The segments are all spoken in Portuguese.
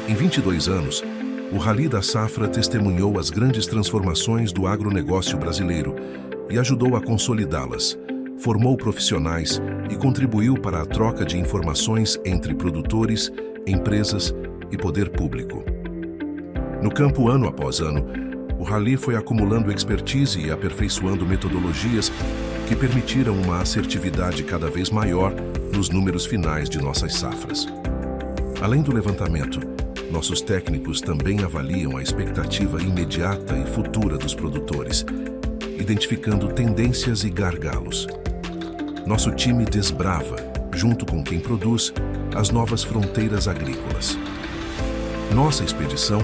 Em 22 anos, o Rally da Safra testemunhou as grandes transformações do agronegócio brasileiro e ajudou a consolidá-las, formou profissionais e contribuiu para a troca de informações entre produtores, empresas e poder público. No campo, ano após ano, o Rally foi acumulando expertise e aperfeiçoando metodologias que permitiram uma assertividade cada vez maior nos números finais de nossas safras. Além do levantamento, nossos técnicos também avaliam a expectativa imediata e futura dos produtores, identificando tendências e gargalos. Nosso time desbrava, junto com quem produz, as novas fronteiras agrícolas. Nossa expedição,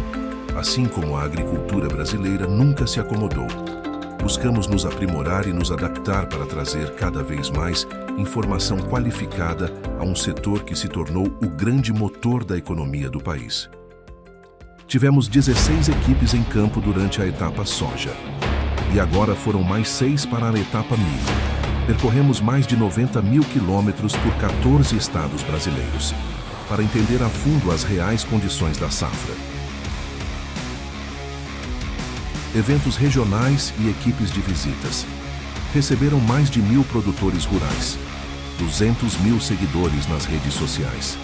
assim como a agricultura brasileira, nunca se acomodou. Buscamos nos aprimorar e nos adaptar para trazer cada vez mais informação qualificada a um setor que se tornou o grande motor da economia do país. Tivemos 16 equipes em campo durante a etapa soja. E agora foram mais 6 para a etapa milho. Percorremos mais de 90 mil quilômetros por 14 estados brasileiros, para entender a fundo as reais condições da safra. Eventos regionais e equipes de visitas. Receberam mais de 1.000 produtores rurais, 200 mil seguidores nas redes sociais.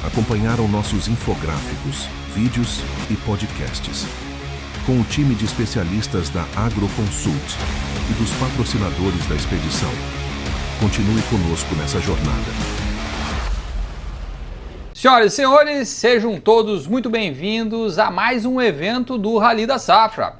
Acompanharam nossos infográficos, vídeos e podcasts. Com o time de especialistas da AgroConsult e dos patrocinadores da expedição. Continue conosco nessa jornada. Senhoras e senhores, sejam todos muito bem-vindos a mais um evento do Rally da Safra.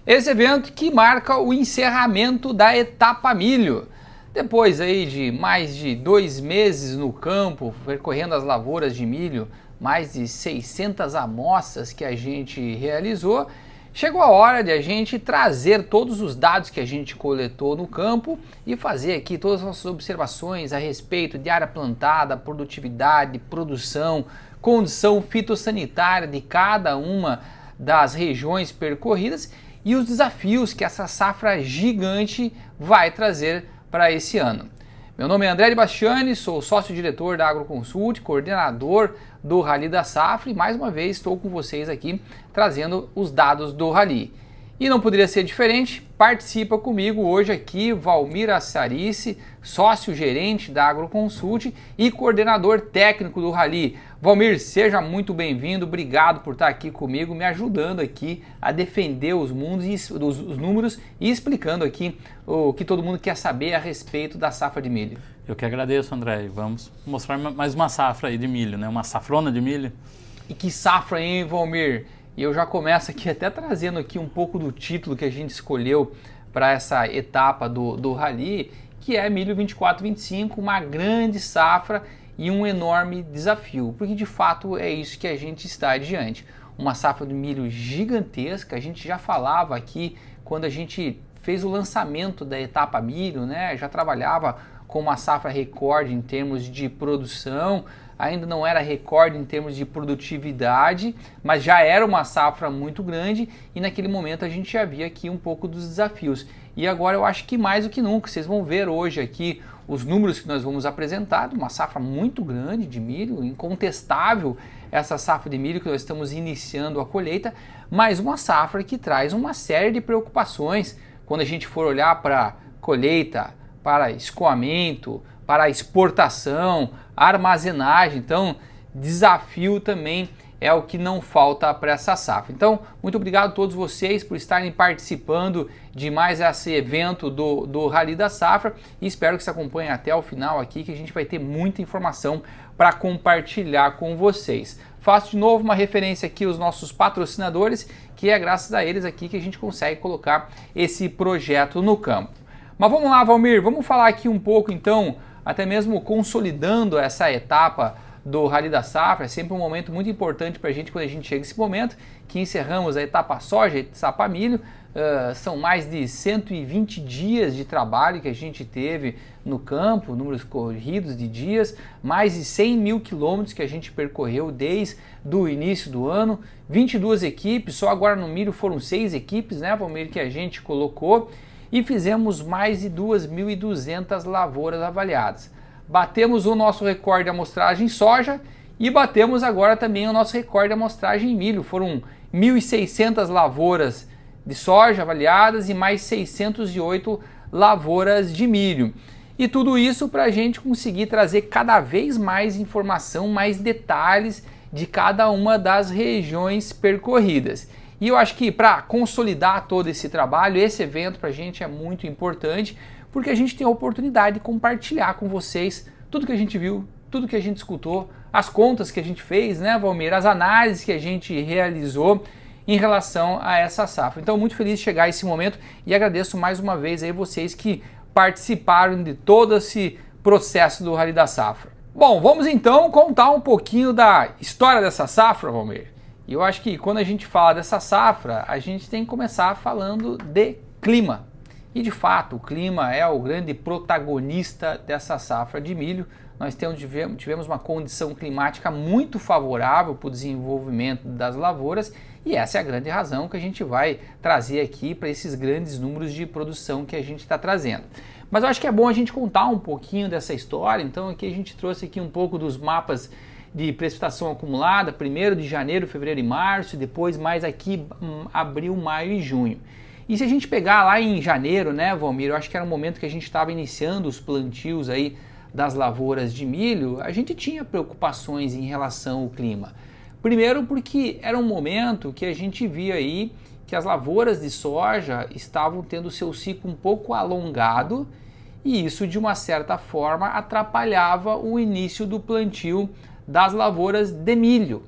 Esse evento que marca o encerramento da etapa milho. Depois aí de mais de 2 meses no campo, percorrendo as lavouras de milho, mais de 600 amostras que a gente realizou, chegou a hora de a gente trazer todos os dados que a gente coletou no campo e fazer aqui todas as nossas observações a respeito de área plantada, produtividade, produção, condição fitossanitária de cada uma das regiões percorridas e os desafios que essa safra gigante vai trazer para esse ano. Meu nome é André de Bastiani, sou sócio-diretor da AgroConsult, coordenador do Rally da Safra e mais uma vez estou com vocês aqui trazendo os dados do Rally. E não poderia ser diferente, participa comigo hoje aqui Valmir Assarice, sócio-gerente da AgroConsult e coordenador técnico do Rally. Valmir, seja muito bem-vindo, obrigado por estar aqui comigo, me ajudando aqui a defender os números e explicando aqui o que todo mundo quer saber a respeito da safra de milho. Eu que agradeço, André. Vamos mostrar mais uma safra aí de milho, né? Uma safrona de milho. E que safra, hein, Valmir? E eu já começo aqui até trazendo aqui um pouco do título que a gente escolheu para essa etapa do Rally, que é milho 24-25, uma grande safra e um enorme desafio, porque de fato é isso que a gente está adiante. Uma safra de milho gigantesca, a gente já falava aqui quando a gente fez o lançamento da etapa milho, né? Já trabalhava com uma safra recorde em termos de produção, ainda não era recorde em termos de produtividade, mas já era uma safra muito grande e naquele momento a gente já via aqui um pouco dos desafios. E agora eu acho que mais do que nunca, vocês vão ver hoje aqui os números que nós vamos apresentar, uma safra muito grande de milho, incontestável essa safra de milho que nós estamos iniciando a colheita, mas uma safra que traz uma série de preocupações quando a gente for olhar para colheita, para escoamento, para exportação, armazenagem. Então, desafio também é o que não falta para essa safra. Então, muito obrigado a todos vocês por estarem participando de mais esse evento do Rally da Safra e espero que se acompanhem até o final aqui, que a gente vai ter muita informação para compartilhar com vocês. Faço de novo uma referência aqui aos nossos patrocinadores, que é graças a eles aqui que a gente consegue colocar esse projeto no campo. Mas vamos lá, Valmir, vamos falar aqui um pouco então, até mesmo consolidando essa etapa do Rally da Safra. É sempre um momento muito importante para a gente quando a gente chega nesse momento, que encerramos a etapa soja, a etapa milho. São mais de 120 dias de trabalho que a gente teve no campo, números corridos de dias, mais de 100 mil quilômetros que a gente percorreu desde o início do ano, 22 equipes, só agora no milho foram 6 equipes, né, Valmir, que a gente colocou, e fizemos mais de 2.200 lavouras avaliadas. Batemos o nosso recorde de amostragem soja E batemos agora também o nosso recorde de amostragem em milho. Foram 1.600 lavouras de soja avaliadas e mais 608 lavouras de milho. E tudo isso para a gente conseguir trazer cada vez mais informação, mais detalhes de cada uma das regiões percorridas. E eu acho que para consolidar todo esse trabalho, esse evento para a gente é muito importante, porque a gente tem a oportunidade de compartilhar com vocês tudo que a gente viu, tudo que a gente escutou, as contas que a gente fez, né, Valmir, as análises que a gente realizou em relação a essa safra. Então, muito feliz de chegar a esse momento e agradeço mais uma vez aí vocês que participaram de todo esse processo do Rally da Safra. Bom, vamos então contar um pouquinho da história dessa safra, Valmir. E eu acho que quando a gente fala dessa safra, a gente tem que começar falando de clima. E de fato, o clima é o grande protagonista dessa safra de milho. Nós tivemos uma condição climática muito favorável para o desenvolvimento das lavouras e essa é a grande razão que a gente vai trazer aqui para esses grandes números de produção que a gente está trazendo. Mas eu acho que é bom a gente contar um pouquinho dessa história, então aqui a gente trouxe aqui um pouco dos mapas de precipitação acumulada, primeiro de janeiro, fevereiro e março, e depois mais aqui abril, maio e junho. E se a gente pegar lá em janeiro, né, Valmir, eu acho que era um momento que a gente estava iniciando os plantios aí das lavouras de milho, a gente tinha preocupações em relação ao clima. Primeiro porque era um momento que a gente via aí que as lavouras de soja estavam tendo seu ciclo um pouco alongado e isso de uma certa forma atrapalhava o início do plantio das lavouras de milho.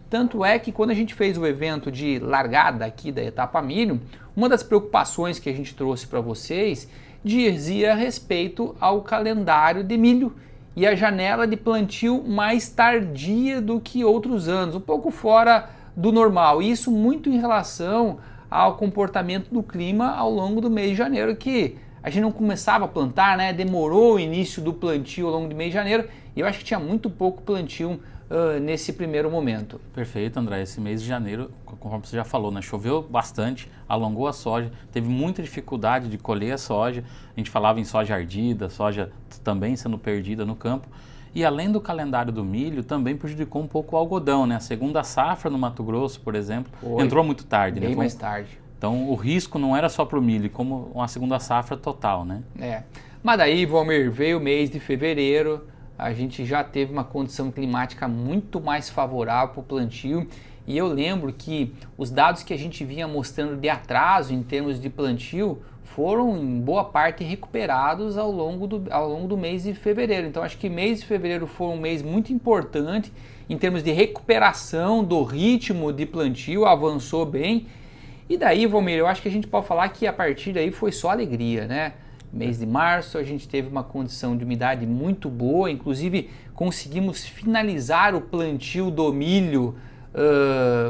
Tanto é que quando a gente fez o evento de largada aqui da etapa milho, uma das preocupações que a gente trouxe para vocês dizia respeito ao calendário de milho e a janela de plantio mais tardia do que outros anos, um pouco fora do normal. E isso muito em relação ao comportamento do clima ao longo do mês de janeiro, que a gente não começava a plantar, né? Demorou o início do plantio ao longo do mês de janeiro e eu acho que tinha muito pouco plantio nesse primeiro momento. Perfeito, André. Esse mês de janeiro, conforme você já falou, né, choveu bastante, alongou a soja, teve muita dificuldade de colher a soja. A gente falava em soja ardida, soja também sendo perdida no campo. E além do calendário do milho, também prejudicou um pouco o algodão, né? A segunda safra no Mato Grosso, por exemplo, entrou muito tarde, bem né? mais tarde. Então o risco não era só para o milho, como uma segunda safra total, né? Mas daí, Valmir, veio o mês de fevereiro, a gente já teve uma condição climática muito mais favorável para o plantio e eu lembro que os dados que a gente vinha mostrando de atraso em termos de plantio foram em boa parte recuperados ao longo do mês de fevereiro. Então acho que mês de fevereiro foi um mês muito importante em termos de recuperação do ritmo de plantio, avançou bem. E daí, Valmir, eu acho que a gente pode falar que a partir daí foi só alegria, né? Mês de março a gente teve uma condição de umidade muito boa, inclusive conseguimos finalizar o plantio do milho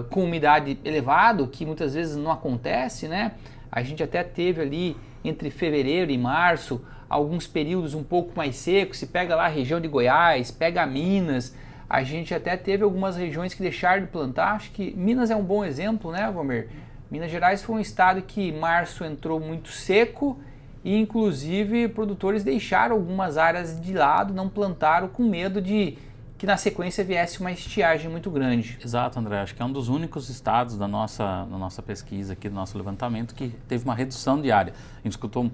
com umidade elevada, que muitas vezes não acontece, né? A gente até teve ali entre fevereiro e março alguns períodos um pouco mais secos, se pega lá a região de Goiás, pega Minas, a gente até teve algumas regiões que deixaram de plantar, acho que Minas é um bom exemplo, né, Valmir? Minas Gerais foi um estado que março entrou muito seco e inclusive produtores deixaram algumas áreas de lado, não plantaram com medo de que na sequência viesse uma estiagem muito grande. Exato, André. Acho que é um dos únicos estados da nossa pesquisa aqui, do nosso levantamento, que teve uma redução de área. A gente escutou,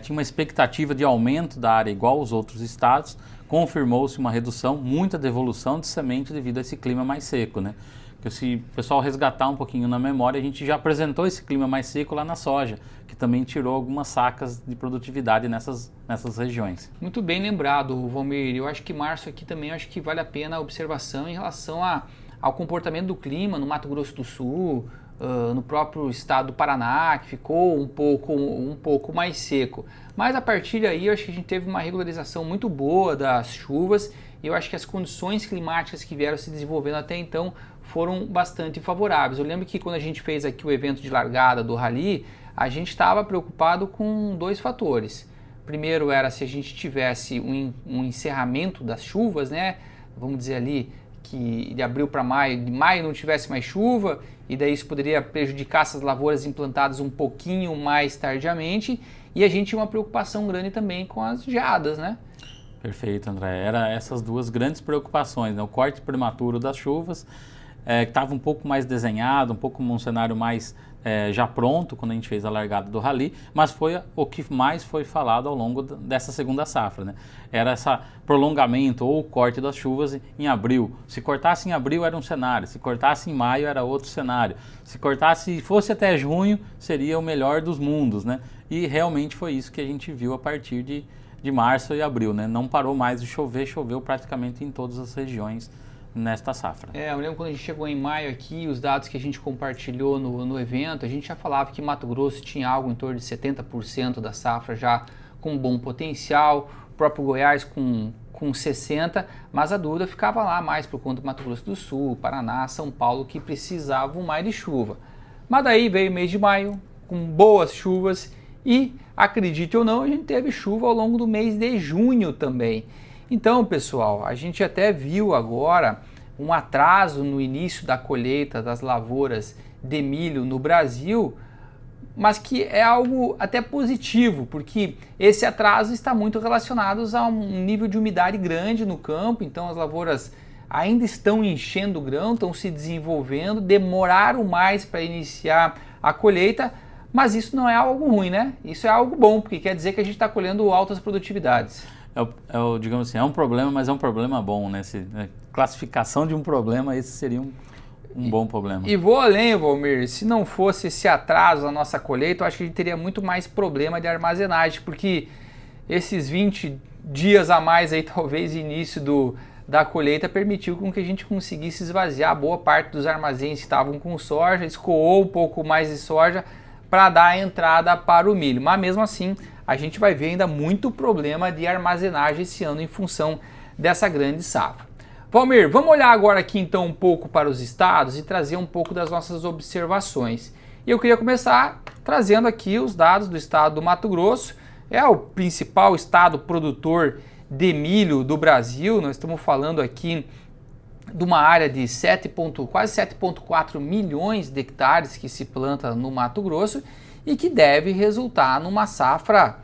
tinha uma expectativa de aumento da área igual aos outros estados, confirmou-se uma redução, muita devolução de semente devido a esse clima mais seco, né? Que se o pessoal resgatar um pouquinho na memória, a gente já apresentou esse clima mais seco lá na soja, que também tirou algumas sacas de produtividade nessas regiões. Muito bem lembrado, Valmir. Eu acho que março aqui também acho que vale a pena a observação em relação ao comportamento do clima no Mato Grosso do Sul, no próprio estado do Paraná, que ficou um pouco mais seco. Mas a partir daí eu acho que a gente teve uma regularização muito boa das chuvas e eu acho que as condições climáticas que vieram se desenvolvendo até então foram bastante favoráveis. Eu lembro que quando a gente fez aqui o evento de largada do Rally, a gente estava preocupado com dois fatores. Primeiro era se a gente tivesse um encerramento das chuvas, né? Vamos dizer ali que de abril para maio, de maio não tivesse mais chuva, e daí isso poderia prejudicar essas lavouras implantadas um pouquinho mais tardiamente, e a gente tinha uma preocupação grande também com as geadas, né? Perfeito, André. Era essas duas grandes preocupações, né? O corte prematuro das chuvas, que estava um pouco mais desenhado, um pouco um cenário mais já pronto quando a gente fez a largada do rally, mas foi o que mais foi falado ao longo dessa segunda safra, né? Era esse prolongamento ou corte das chuvas em abril. Se cortasse em abril era um cenário, se cortasse em maio era outro cenário, se cortasse, fosse até junho, seria o melhor dos mundos, né? E realmente foi isso que a gente viu a partir de março e abril, né? Não parou mais de chover, choveu praticamente em todas as regiões nesta safra. Eu lembro quando a gente chegou em maio aqui, os dados que a gente compartilhou no evento, a gente já falava que Mato Grosso tinha algo em torno de 70% da safra já com bom potencial, o próprio Goiás com 60%, mas a dúvida ficava lá mais por conta do Mato Grosso do Sul, Paraná, São Paulo, que precisavam mais de chuva. Mas daí veio o mês de maio, com boas chuvas, e, acredite ou não, a gente teve chuva ao longo do mês de junho também. Então, pessoal, a gente até viu agora um atraso no início da colheita das lavouras de milho no Brasil, mas que é algo até positivo, porque esse atraso está muito relacionado a um nível de umidade grande no campo, então as lavouras ainda estão enchendo o grão, estão se desenvolvendo, demoraram mais para iniciar a colheita, mas isso não é algo ruim, né? Isso é algo bom, porque quer dizer que a gente está colhendo altas produtividades. Digamos assim, é um problema, mas é um problema bom, né? Classificação de um problema, esse seria um bom problema. E vou além, Valmir, se não fosse esse atraso na nossa colheita, eu acho que a gente teria muito mais problema de armazenagem, porque esses 20 dias a mais aí, talvez, início da colheita, permitiu com que a gente conseguisse esvaziar boa parte dos armazéns que estavam com soja, escoou um pouco mais de soja para dar a entrada para o milho, mas mesmo assim a gente vai ver ainda muito problema de armazenagem esse ano em função dessa grande safra. Valmir, vamos olhar agora aqui então um pouco para os estados e trazer um pouco das nossas observações. E eu queria começar trazendo aqui os dados do estado do Mato Grosso, é o principal estado produtor de milho do Brasil. Nós estamos falando aqui de uma área de quase 7,4 milhões de hectares que se planta no Mato Grosso e que deve resultar numa safra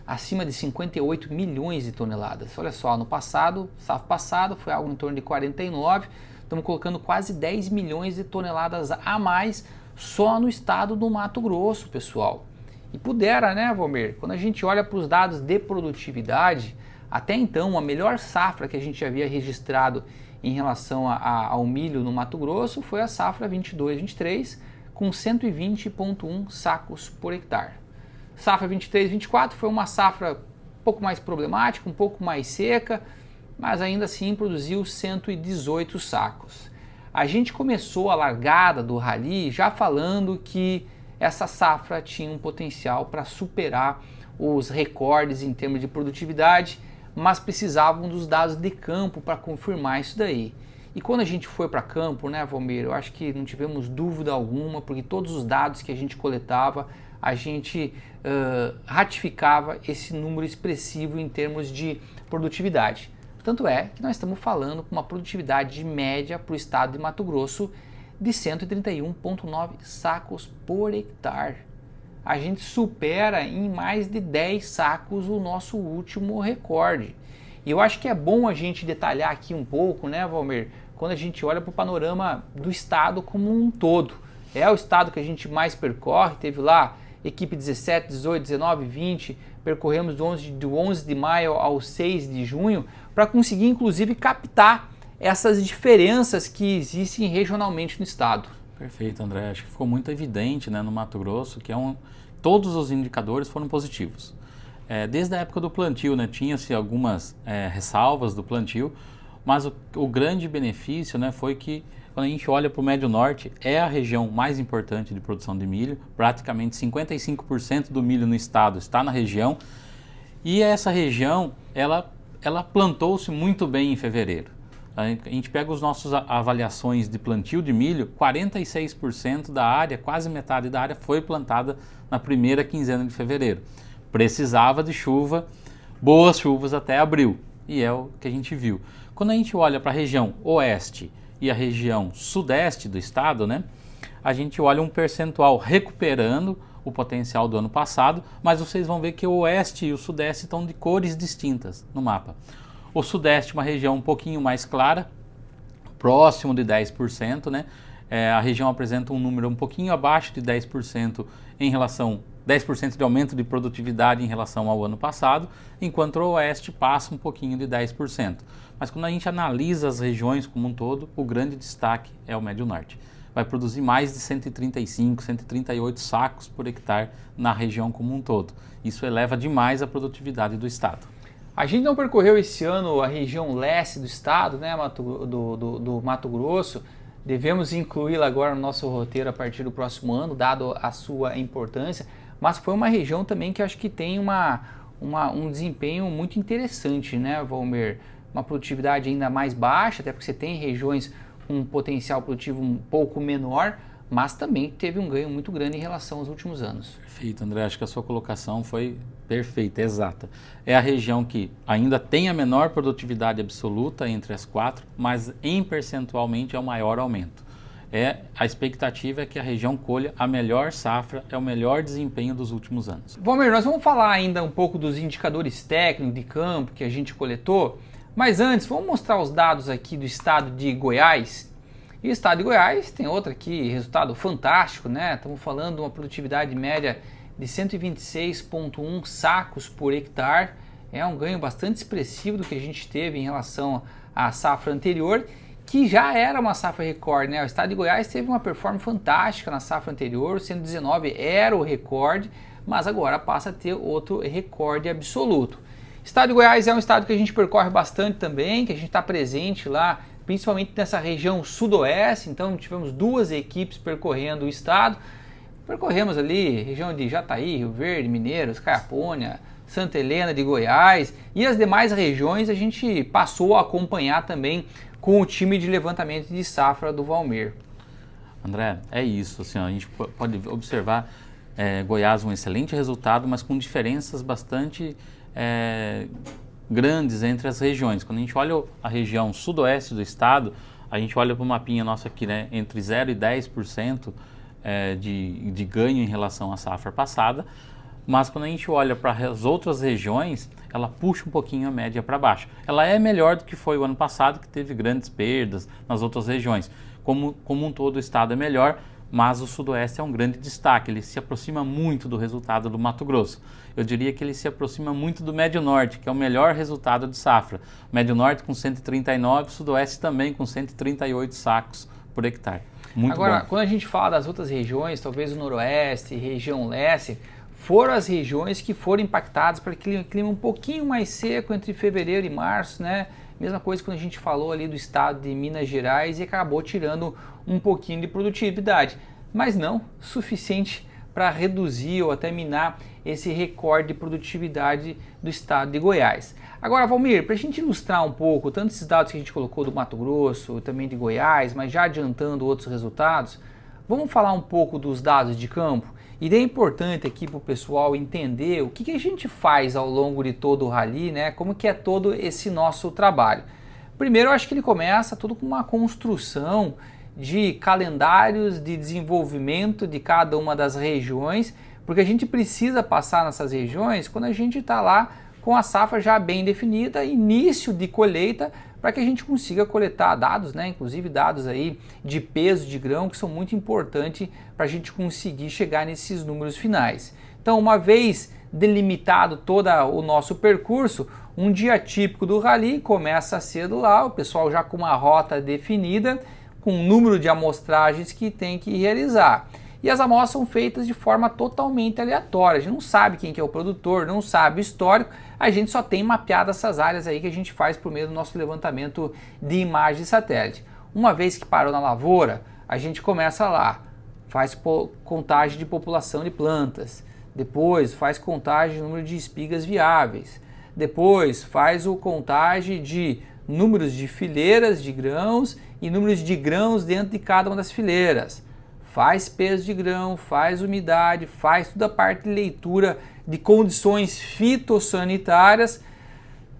acima de 58 milhões de toneladas. Olha só, no passado, safra passada foi algo em torno de 49, estamos colocando quase 10 milhões de toneladas a mais só no estado do Mato Grosso, pessoal. E pudera, né, Valmir? Quando a gente olha para os dados de produtividade, até então a melhor safra que a gente havia registrado em relação ao milho no Mato Grosso foi a safra 22-23, com 120,1 sacos por hectare. Safra 23-24 foi uma safra um pouco mais problemática, um pouco mais seca, mas ainda assim produziu 118 sacos. A gente começou a largada do rally já falando que essa safra tinha um potencial para superar os recordes em termos de produtividade, mas precisavam dos dados de campo para confirmar isso daí. E quando a gente foi para campo, né, Valmir, eu acho que não tivemos dúvida alguma, porque todos os dados que a gente coletava, a gente ratificava esse número expressivo em termos de produtividade. Tanto é que nós estamos falando com uma produtividade média para o estado de Mato Grosso de 131,9 sacos por hectare. A gente supera em mais de 10 sacos o nosso último recorde. E eu acho que é bom a gente detalhar aqui um pouco, né, Valmir, quando a gente olha para o panorama do estado como um todo. É o estado que a gente mais percorre, teve lá equipe 17, 18, 19, 20, percorremos do 11 de maio ao 6 de junho, para conseguir inclusive captar essas diferenças que existem regionalmente no estado. Perfeito, André. Acho que ficou muito evidente, né, no Mato Grosso que todos os indicadores foram positivos. Desde a época do plantio, né, tinha-se algumas ressalvas do plantio, mas o grande benefício, né, foi que quando a gente olha para o Médio Norte, é a região mais importante de produção de milho, praticamente 55% do milho no estado está na região, e essa região, ela plantou-se muito bem em fevereiro. A gente pega as nossas avaliações de plantio de milho, 46% da área, quase metade da área, foi plantada na primeira quinzena de fevereiro. Precisava de chuva, boas chuvas até abril, e é o que a gente viu. Quando a gente olha para a região oeste e a região sudeste do estado, né, a gente olha um percentual recuperando o potencial do ano passado, mas vocês vão ver que o oeste e o sudeste estão de cores distintas no mapa. O Sudeste, uma região um pouquinho mais clara, próximo de 10%, né? A região apresenta um número um pouquinho abaixo de 10% em relação 10% de aumento de produtividade em relação ao ano passado, enquanto o Oeste passa um pouquinho de 10%. Mas quando a gente analisa as regiões como um todo, o grande destaque é o Médio Norte. Vai produzir mais de 135, 138 sacos por hectare na região como um todo. Isso eleva demais a produtividade do estado. A gente não percorreu esse ano a região leste do estado, né, do Mato Grosso. Devemos incluí-la agora no nosso roteiro a partir do próximo ano, dado a sua importância. Mas foi uma região também que acho que tem um desempenho muito interessante, né, Valmir? Uma produtividade ainda mais baixa, até porque você tem regiões com um potencial produtivo um pouco menor, mas também teve um ganho muito grande em relação aos últimos anos. Perfeito, André. Acho que a sua colocação foi perfeita, exata. É a região que ainda tem a menor produtividade absoluta entre as quatro, mas em percentualmente é o maior aumento. A expectativa é que a região colha a melhor safra, é o melhor desempenho dos últimos anos. Valmir, nós vamos falar ainda um pouco dos indicadores técnicos de campo que a gente coletou, mas antes vamos mostrar os dados aqui do estado de Goiás. E o estado de Goiás tem outro aqui, resultado fantástico, né? Estamos falando de uma produtividade média de 126,1 sacos por hectare. É um ganho bastante expressivo do que a gente teve em relação à safra anterior, que já era uma safra recorde, né? O estado de Goiás teve uma performance fantástica na safra anterior, 119 era o recorde, mas agora passa a ter outro recorde absoluto. O estado de Goiás é um estado que a gente percorre bastante também, que a gente está presente lá, principalmente nessa região sudoeste, então tivemos duas equipes percorrendo o estado. Percorremos ali região de Jataí, Rio Verde, Mineiros, Caiapônia, Santa Helena de Goiás e as demais regiões a gente passou a acompanhar também com o time de levantamento de safra do Valmir. André, é isso, assim, a gente pode observar Goiás um excelente resultado, mas com diferenças bastante grandes entre as regiões. Quando a gente olha a região sudoeste do estado, a gente olha para o mapinha nosso aqui, né, entre 0 e 10% de ganho em relação à safra passada, mas quando a gente olha para as outras regiões, ela puxa um pouquinho a média para baixo. Ela é melhor do que foi o ano passado, que teve grandes perdas nas outras regiões. Como um todo o estado é melhor, mas o sudoeste é um grande destaque, ele se aproxima muito do resultado do Mato Grosso. Eu diria que ele se aproxima muito do Médio Norte, que é o melhor resultado de safra. Médio Norte com 139, sudoeste também com 138 sacos por hectare. Muito Agora, bom. quando a gente fala das outras regiões, talvez o Noroeste, região Leste, foram as regiões que foram impactadas por aquele clima um pouquinho mais seco entre fevereiro e março, né? Mesma coisa quando a gente falou ali do estado de Minas Gerais e acabou tirando um pouquinho de produtividade, mas não suficiente para reduzir ou até minar esse recorde de produtividade do estado de Goiás. Agora, Valmir, para a gente ilustrar um pouco, tanto esses dados que a gente colocou do Mato Grosso, também de Goiás, mas já adiantando outros resultados, vamos falar um pouco dos dados de campo? E é importante aqui para o pessoal entender o que a gente faz ao longo de todo o rally, né? Como que é todo esse nosso trabalho. Primeiro, eu acho que ele começa tudo com uma construção de calendários de desenvolvimento de cada uma das regiões, porque a gente precisa passar nessas regiões quando a gente está lá com a safra já bem definida, início de colheita, para que a gente consiga coletar dados, né? Inclusive dados aí de peso de grão, que são muito importantes para a gente conseguir chegar nesses números finais. Então, uma vez delimitado todo o nosso percurso, um dia típico do rally começa cedo lá, o pessoal já com uma rota definida, com um número de amostragens que tem que realizar. E as amostras são feitas de forma totalmente aleatória, a gente não sabe quem que é o produtor, não sabe o histórico, a gente só tem mapeado essas áreas aí que a gente faz por meio do nosso levantamento de imagem de satélite. Uma vez que parou na lavoura, a gente começa lá, faz contagem de população de plantas, depois faz contagem de número de espigas viáveis, depois faz o contagem de números de fileiras de grãos e números de grãos dentro de cada uma das fileiras. Faz peso de grão, faz umidade, faz toda a parte de leitura de condições fitossanitárias,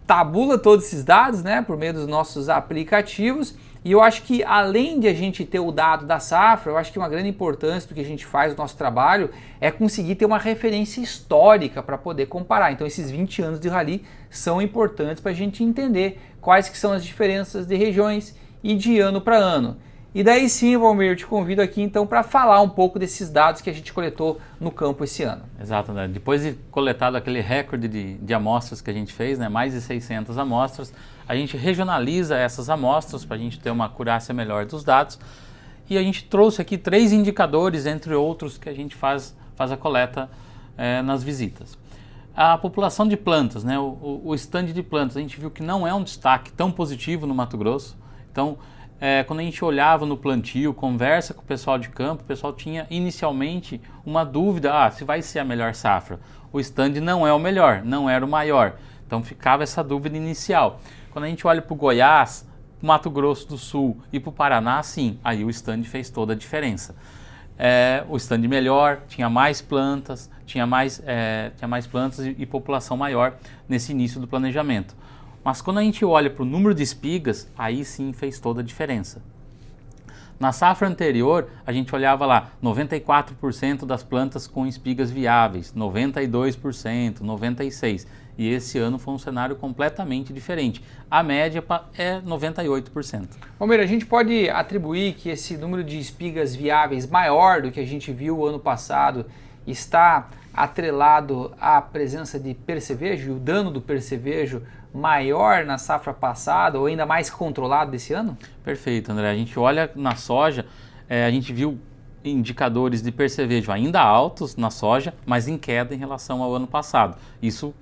tabula todos esses dados, né, por meio dos nossos aplicativos E eu acho que além de a gente ter o dado da safra, eu acho que uma grande importância do que a gente faz no nosso trabalho é conseguir ter uma referência histórica para poder comparar. Então esses 20 anos de rally são importantes para a gente entender quais que são as diferenças de regiões e de ano para ano. E daí sim, Valmir, eu te convido aqui então para falar um pouco desses dados que a gente coletou no campo esse ano. Exato, André. Depois de coletado aquele recorde de amostras que a gente fez, né, mais de 600 amostras, a gente regionaliza essas amostras para a gente ter uma acurácia melhor dos dados. E a gente trouxe aqui 3 indicadores, entre outros, que a gente faz a coleta nas visitas. A população de plantas, né, o stand de plantas, a gente viu que não é um destaque tão positivo no Mato Grosso. Então, quando a gente olhava no plantio, conversa com o pessoal de campo, o pessoal tinha inicialmente uma dúvida, se vai ser a melhor safra. O stand não é o melhor, não era o maior. Então ficava essa dúvida inicial. Quando a gente olha para o Goiás, para o Mato Grosso do Sul e para o Paraná, sim, aí o stand fez toda a diferença. O stand melhor, tinha mais plantas, tinha mais plantas e população maior nesse início do planejamento. Mas quando a gente olha para o número de espigas, aí sim fez toda a diferença. Na safra anterior, a gente olhava lá 94% das plantas com espigas viáveis, 92%, 96%. E esse ano foi um cenário completamente diferente. A média é 98%. Valmir, a gente pode atribuir que esse número de espigas viáveis maior do que a gente viu ano passado está atrelado à presença de percevejo e o dano do percevejo maior na safra passada ou ainda mais controlado desse ano? Perfeito, André. A gente olha na soja, a gente viu indicadores de percevejo ainda altos na soja, mas em queda em relação ao ano passado. Isso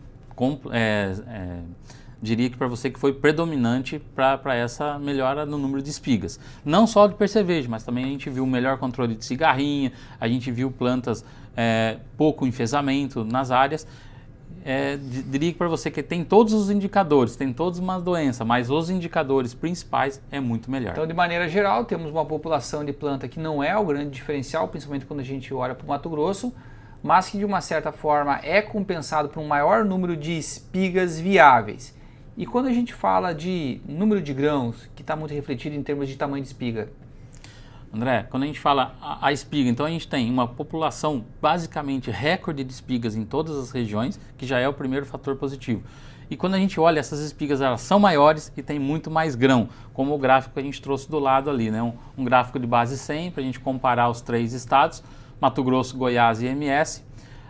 diria que para você que foi predominante para essa melhora no número de espigas. Não só de percevejo, mas também a gente viu um melhor controle de cigarrinha, a gente viu plantas pouco enfesamento nas áreas. Diria que para você que tem todos os indicadores, tem todas uma doença, mas os indicadores principais é muito melhor. Então, de maneira geral, temos uma população de planta que não é o grande diferencial, principalmente quando a gente olha para o Mato Grosso, mas que de uma certa forma é compensado por um maior número de espigas viáveis. E quando a gente fala de número de grãos, que está muito refletido em termos de tamanho de espiga? André, quando a gente fala a espiga, então a gente tem uma população basicamente recorde de espigas em todas as regiões, que já é o primeiro fator positivo. E quando a gente olha, essas espigas elas são maiores e tem muito mais grão, como o gráfico que a gente trouxe do lado ali, né? Um gráfico de base 100 para a gente comparar os 3 estados, Mato Grosso, Goiás e MS.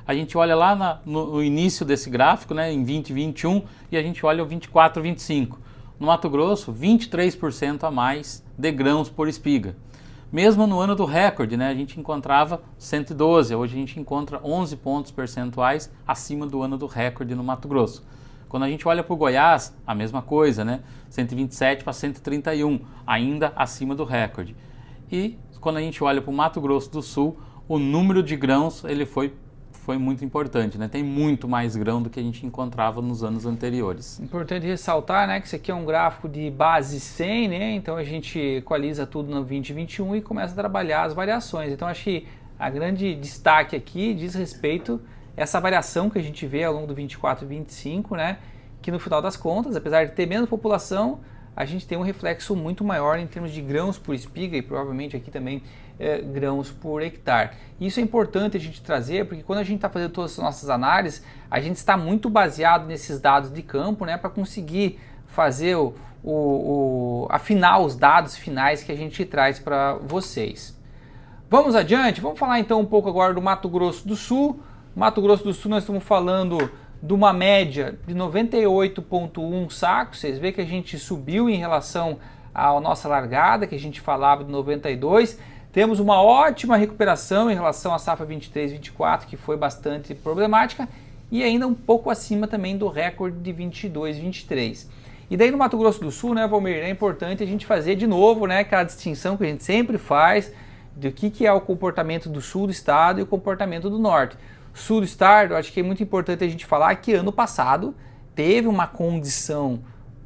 A gente olha lá no início desse gráfico, né, em 2021, e a gente olha o 24, 25. No Mato Grosso, 23% a mais de grãos por espiga. Mesmo no ano do recorde, né, a gente encontrava 112, hoje a gente encontra 11 pontos percentuais acima do ano do recorde no Mato Grosso. Quando a gente olha para o Goiás, a mesma coisa, né, 127 para 131, ainda acima do recorde. E quando a gente olha para o Mato Grosso do Sul, o número de grãos ele foi muito importante, né? Tem muito mais grão do que a gente encontrava nos anos anteriores. Importante ressaltar, né, que isso aqui é um gráfico de base 100, né? Então a gente equaliza tudo no 2021 e começa a trabalhar as variações. Então acho que a grande destaque aqui diz respeito a essa variação que a gente vê ao longo do 24 e 25, né? Que no final das contas, apesar de ter menos população, a gente tem um reflexo muito maior em termos de grãos por espiga e provavelmente aqui também grãos por hectare. Isso é importante a gente trazer, porque quando a gente está fazendo todas as nossas análises, a gente está muito baseado nesses dados de campo, né, para conseguir fazer afinar os dados finais que a gente traz para vocês. Vamos adiante? Vamos falar então um pouco agora do Mato Grosso do Sul. Mato Grosso do Sul nós estamos falando de uma média de 98,1 sacos. Vocês veem que a gente subiu em relação à nossa largada, que a gente falava de 92. Temos uma ótima recuperação em relação à safra 23-24, que foi bastante problemática, e ainda um pouco acima também do recorde de 22-23. E daí no Mato Grosso do Sul, né, Valmir, é importante a gente fazer de novo, né, aquela distinção que a gente sempre faz do que é o comportamento do sul do estado e o comportamento do norte. Sul do estado, eu acho que é muito importante a gente falar que ano passado teve uma condição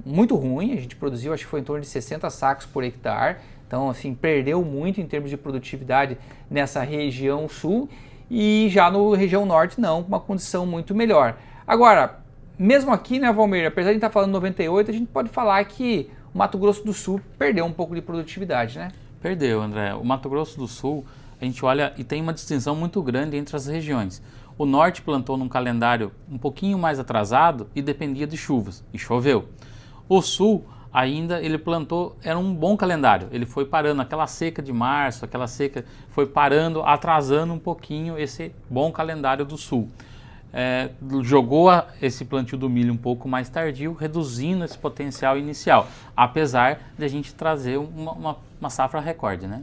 muito ruim, a gente produziu, acho que foi em torno de 60 sacos por hectare, então assim, perdeu muito em termos de produtividade nessa região sul, e já no região norte não, uma condição muito melhor. Agora, mesmo aqui, né, Valmir, apesar de a gente estar falando 98, a gente pode falar que o Mato Grosso do Sul perdeu um pouco de produtividade, né? Perdeu, André. O Mato Grosso do Sul, a gente olha e tem uma distinção muito grande entre as regiões. O norte plantou num calendário um pouquinho mais atrasado e dependia de chuvas, e choveu. O sul ainda ele plantou, era um bom calendário, ele foi parando, aquela seca de março, aquela seca foi parando, atrasando um pouquinho esse bom calendário do sul. Jogou esse plantio do milho um pouco mais tardio, reduzindo esse potencial inicial, apesar de a gente trazer uma safra recorde, né?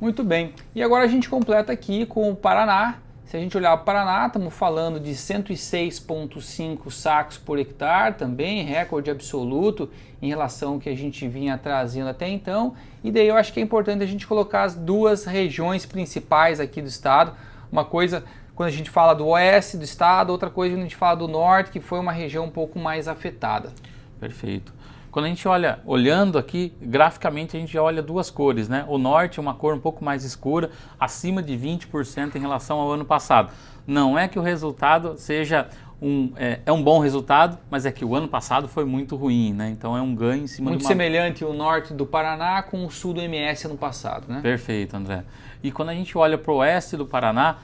Muito bem, e agora a gente completa aqui com o Paraná. Se a gente olhar o Paraná, estamos falando de 106,5 sacos por hectare, também recorde absoluto em relação ao que a gente vinha trazendo até então. E daí eu acho que é importante a gente colocar as duas regiões principais aqui do estado. Uma coisa quando a gente fala do oeste do estado, outra coisa quando a gente fala do norte, que foi uma região um pouco mais afetada. Perfeito. Quando a gente olhando aqui, graficamente a gente já olha duas cores, né? O norte é uma cor um pouco mais escura, acima de 20% em relação ao ano passado. Não é que o resultado seja um bom resultado, mas é que o ano passado foi muito ruim, né? Então é um ganho em cima muito semelhante o norte do Paraná com o sul do MS ano passado, né? Perfeito, André. E quando a gente olha para o oeste do Paraná,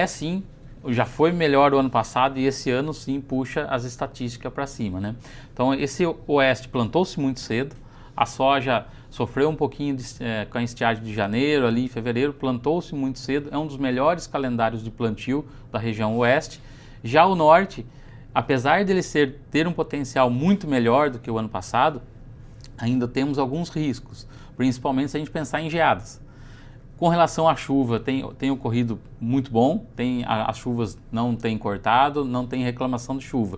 sim, já foi melhor o ano passado e esse ano sim puxa as estatísticas para cima, né? Então esse oeste plantou-se muito cedo, a soja sofreu um pouquinho com a estiagem de janeiro, ali em fevereiro, plantou-se muito cedo, é um dos melhores calendários de plantio da região oeste. Já o norte, apesar dele ter um potencial muito melhor do que o ano passado, ainda temos alguns riscos, principalmente se a gente pensar em geadas. Com relação à chuva, tem ocorrido muito bom, as chuvas não têm cortado, não tem reclamação de chuva,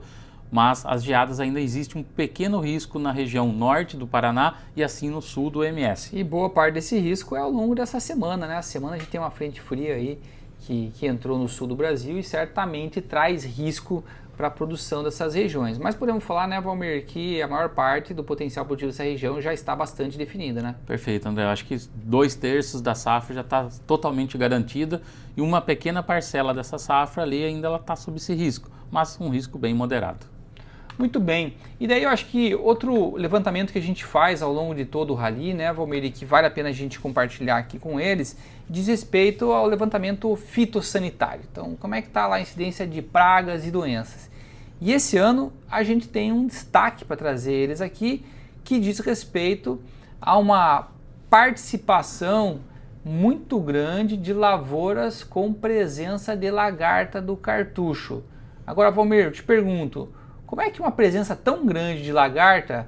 mas as geadas ainda existe um pequeno risco na região norte do Paraná e assim no sul do MS. E boa parte desse risco é ao longo dessa semana, né? A semana a gente tem uma frente fria aí que entrou no sul do Brasil e certamente traz risco para a produção dessas regiões. Mas podemos falar, né, Valmir, que a maior parte do potencial produtivo dessa região já está bastante definida, né? Perfeito, André. Eu acho que 2/3 da safra já está totalmente garantida e uma pequena parcela dessa safra ali ainda ela está sob esse risco, mas um risco bem moderado. Muito bem. E daí eu acho que outro levantamento que a gente faz ao longo de todo o Rally, né, Valmir, e que vale a pena a gente compartilhar aqui com eles, diz respeito ao levantamento fitossanitário. Então, como é que está lá a incidência de pragas e doenças? E esse ano a gente tem um destaque para trazer eles aqui, que diz respeito a uma participação muito grande de lavouras com presença de lagarta do cartucho. Agora, Valmir, eu te pergunto, como é que uma presença tão grande de lagarta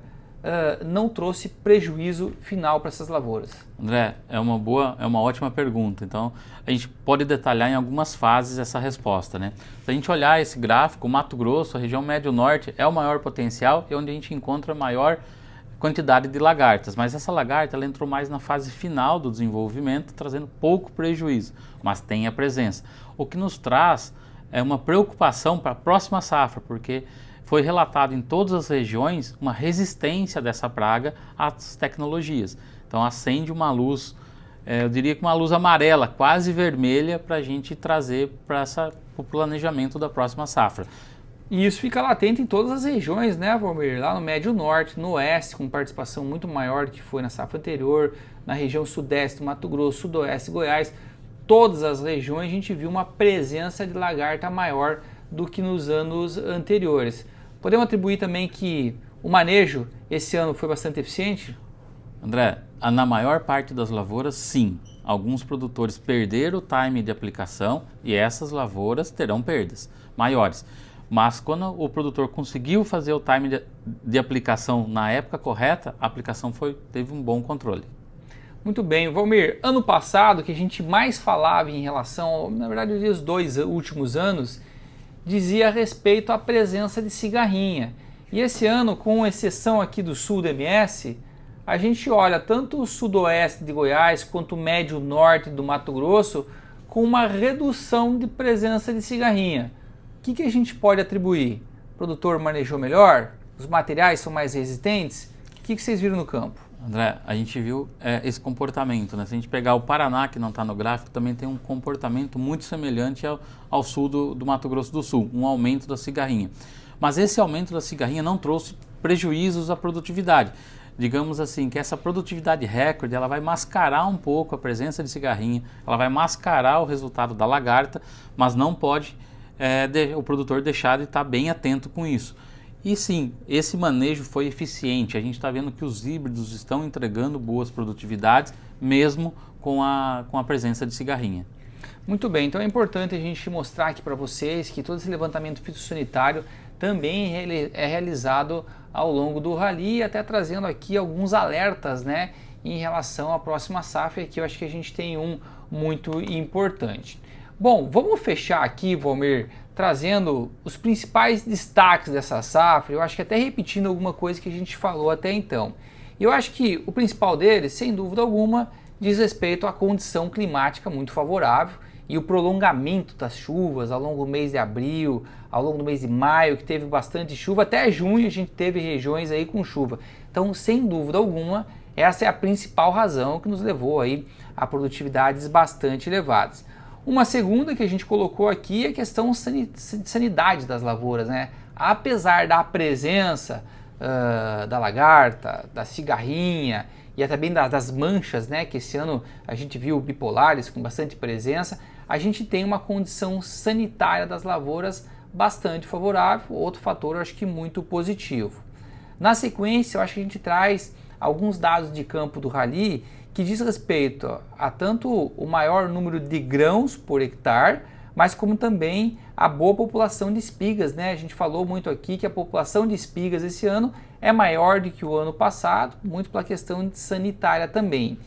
não trouxe prejuízo final para essas lavouras? André, é uma ótima pergunta. Então, a gente pode detalhar em algumas fases essa resposta, né? Se a gente olhar esse gráfico, o Mato Grosso, a região médio-norte, é o maior potencial e onde a gente encontra a maior quantidade de lagartas. Mas essa lagarta, ela entrou mais na fase final do desenvolvimento, trazendo pouco prejuízo, mas tem a presença. O que nos traz é uma preocupação para a próxima safra, porque foi relatado em todas as regiões uma resistência dessa praga às tecnologias. Então acende uma luz, eu diria que uma luz amarela, quase vermelha, para a gente trazer para o planejamento da próxima safra. E isso fica latente em todas as regiões, né, Valmir? Lá no Médio Norte, no Oeste, com participação muito maior do que foi na safra anterior, na região Sudeste, Mato Grosso, Sudoeste, Goiás, todas as regiões a gente viu uma presença de lagarta maior do que nos anos anteriores. Podemos atribuir também que o manejo esse ano foi bastante eficiente? André, na maior parte das lavouras, sim. Alguns produtores perderam o time de aplicação e essas lavouras terão perdas maiores. Mas quando o produtor conseguiu fazer o time de aplicação na época correta, a aplicação teve um bom controle. Muito bem, Valmir, ano passado que a gente mais falava em relação, na verdade os 2 últimos anos, dizia a respeito à presença de cigarrinha. E esse ano, com exceção aqui do sul do MS, a gente olha tanto o sudoeste de Goiás quanto o médio norte do Mato Grosso com uma redução de presença de cigarrinha. O que a gente pode atribuir? O produtor manejou melhor? Os materiais são mais resistentes? O que vocês viram no campo? André, a gente viu esse comportamento, né? Se a gente pegar o Paraná, que não está no gráfico, também tem um comportamento muito semelhante ao sul do Mato Grosso do Sul, um aumento da cigarrinha. Mas esse aumento da cigarrinha não trouxe prejuízos à produtividade. digamos assim, que essa produtividade recorde, ela vai mascarar um pouco a presença de cigarrinha, ela vai mascarar o resultado da lagarta, mas não pode o produtor deixar de estar bem atento com isso. E sim, esse manejo foi eficiente, a gente está vendo que os híbridos estão entregando boas produtividades, mesmo com a presença de cigarrinha. Muito bem, então é importante a gente mostrar aqui para vocês que todo esse levantamento fitossanitário também é realizado ao longo do Rally, e até trazendo aqui alguns alertas, né, em relação à próxima safra, que eu acho que a gente tem um muito importante. Bom, vamos fechar aqui, Valmir, trazendo os principais destaques dessa safra, eu acho que até repetindo alguma coisa que a gente falou até então. Eu acho que o principal deles, sem dúvida alguma, diz respeito à condição climática muito favorável e o prolongamento das chuvas ao longo do mês de abril, ao longo do mês de maio, que teve bastante chuva, até junho a gente teve regiões aí com chuva. Então, sem dúvida alguma, essa é a principal razão que nos levou aí a produtividades bastante elevadas. Uma segunda que a gente colocou aqui é a questão de sanidade das lavouras, né? Apesar da presença da lagarta, da cigarrinha e também das manchas, né? Que esse ano a gente viu bipolares com bastante presença, a gente tem uma condição sanitária das lavouras bastante favorável, outro fator eu acho que muito positivo. Na sequência, eu acho que a gente traz alguns dados de campo do Rally que diz respeito a tanto o maior número de grãos por hectare, mas como também a boa população de espigas, né? A gente falou muito aqui que a população de espigas esse ano é maior do que o ano passado, muito pela questão sanitária também.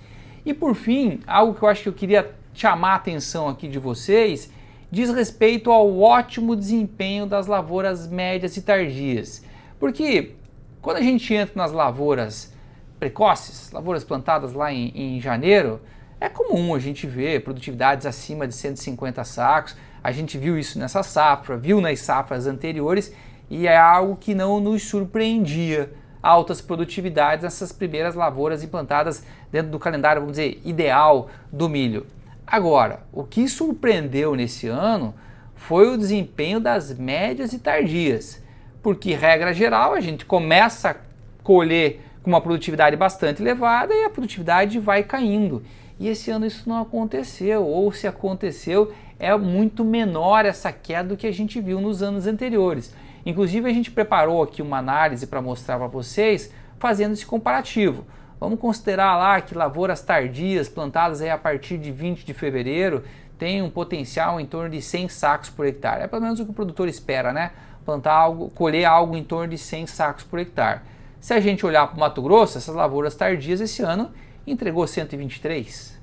E por fim, algo que eu acho que eu queria chamar a atenção aqui de vocês, diz respeito ao ótimo desempenho das lavouras médias e tardias. Porque quando a gente entra nas lavouras precoces, lavouras plantadas lá em janeiro, é comum a gente ver produtividades acima de 150 sacos, a gente viu isso nessa safra, viu nas safras anteriores e é algo que não nos surpreendia, altas produtividades nessas primeiras lavouras implantadas dentro do calendário, vamos dizer, ideal do milho. Agora, o que surpreendeu nesse ano foi o desempenho das médias e tardias, porque regra geral a gente começa a colher com uma produtividade bastante elevada e a produtividade vai caindo. E esse ano isso não aconteceu, ou se aconteceu, é muito menor essa queda do que a gente viu nos anos anteriores. Inclusive a gente preparou aqui uma análise para mostrar para vocês, fazendo esse comparativo. Vamos considerar lá que lavouras tardias, plantadas aí a partir de 20 de fevereiro, tem um potencial em torno de 100 sacos por hectare. É pelo menos o que o produtor espera, né? Plantar algo, colher algo em torno de 100 sacos por hectare. Se a gente olhar para o Mato Grosso, essas lavouras tardias esse ano entregou 123.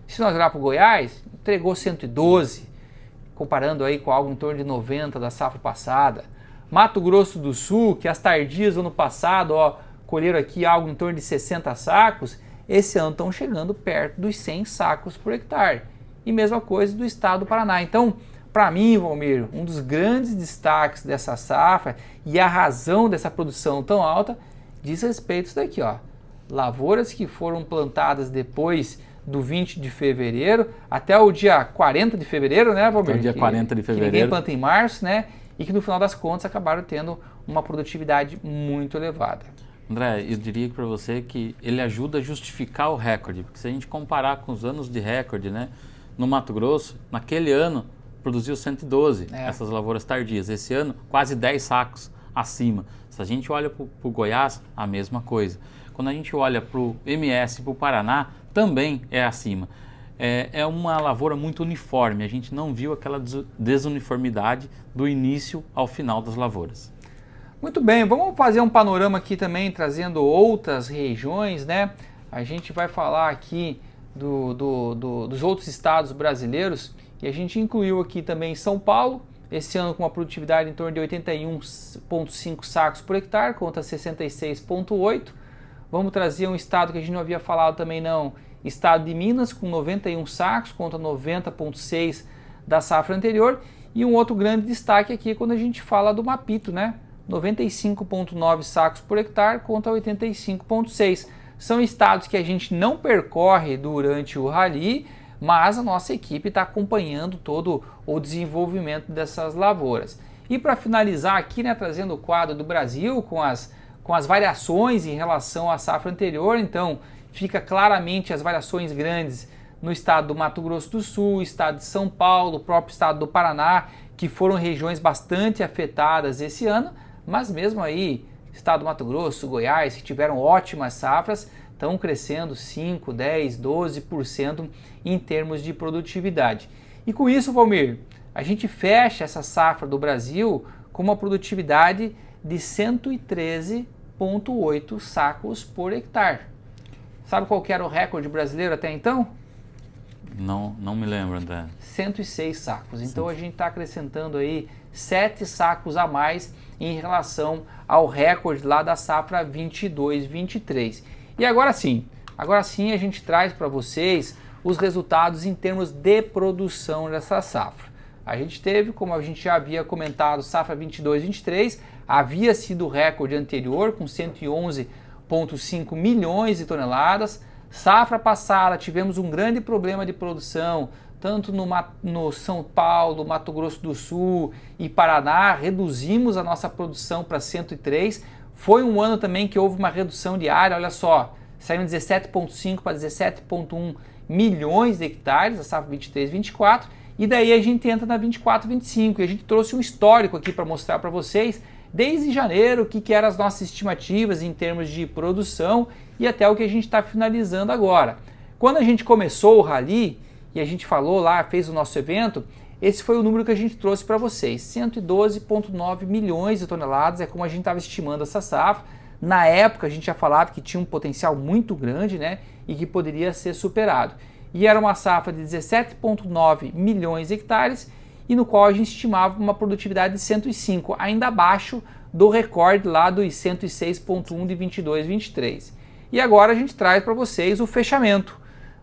Se nós olhar para o Goiás, entregou 112, comparando aí com algo em torno de 90 da safra passada. Mato Grosso do Sul, que as tardias do ano passado, colheram aqui algo em torno de 60 sacos, esse ano estão chegando perto dos 100 sacos por hectare. E mesma coisa do estado do Paraná. Então, para mim, Valmir, um dos grandes destaques dessa safra e a razão dessa produção tão alta diz respeito a isso daqui, ó. Lavouras que foram plantadas depois do 20 de fevereiro até o dia 40 de fevereiro, né, Valmir? Até o dia 40 de fevereiro. Que ninguém planta em março, né? E que no final das contas acabaram tendo uma produtividade muito elevada. André, eu diria para você que ele ajuda a justificar o recorde, porque se a gente comparar com os anos de recorde, né, no Mato Grosso, naquele ano produziu 112, essas lavouras tardias. Esse ano, quase 10 sacos acima. Se a gente olha para o Goiás, a mesma coisa. Quando a gente olha para o MS e para o Paraná, também é acima. É uma lavoura muito uniforme, a gente não viu aquela desuniformidade do início ao final das lavouras. Muito bem, vamos fazer um panorama aqui também, trazendo outras regiões, né? A gente vai falar aqui dos outros estados brasileiros e a gente incluiu aqui também São Paulo, esse ano com uma produtividade em torno de 81,5 sacos por hectare, contra 66,8. Vamos trazer um estado que a gente não havia falado também não, estado de Minas com 91 sacos, contra 90,6 da safra anterior. E um outro grande destaque aqui quando a gente fala do Mapito, né? 95,9 sacos por hectare contra 85,6. São estados que a gente não percorre durante o Rally, mas a nossa equipe está acompanhando todo o desenvolvimento dessas lavouras. E para finalizar aqui, né, trazendo o quadro do Brasil com com as variações em relação à safra anterior, então fica claramente as variações grandes no estado do Mato Grosso do Sul, estado de São Paulo, o próprio estado do Paraná, que foram regiões bastante afetadas esse ano, mas mesmo aí, estado do Mato Grosso, Goiás, que tiveram ótimas safras, estão crescendo 5, 10, 12% em termos de produtividade. E com isso, Valmir, a gente fecha essa safra do Brasil com uma produtividade de 113,8 sacos por hectare. Sabe qual que era o recorde brasileiro até então? Não me lembro, André. 106 sacos. Então a gente está acrescentando aí 7 sacos a mais em relação ao recorde lá da safra 22-23. E agora sim a gente traz para vocês os resultados em termos de produção dessa safra. A gente teve, como a gente já havia comentado, safra 22-23, havia sido o recorde anterior com 111,5 milhões de toneladas. Safra passada tivemos um grande problema de produção, tanto no São Paulo, Mato Grosso do Sul e Paraná, reduzimos a nossa produção para 103. Foi um ano também que houve uma redução de área, olha só, saíram 17,5 para 17,1 milhões de hectares, a safra 23-24, e daí a gente entra na 24-25, e a gente trouxe um histórico aqui para mostrar para vocês, desde janeiro, o que eram as nossas estimativas em termos de produção e até o que a gente está finalizando agora. Quando a gente começou o Rally, e a gente falou lá, fez o nosso evento, esse foi o número que a gente trouxe para vocês, 112,9 milhões de toneladas, é como a gente estava estimando essa safra. Na época a gente já falava que tinha um potencial muito grande, né, e que poderia ser superado. E era uma safra de 17,9 milhões de hectares, e no qual a gente estimava uma produtividade de 105, ainda abaixo do recorde lá dos 106,1 de 22-23. E agora a gente traz para vocês o fechamento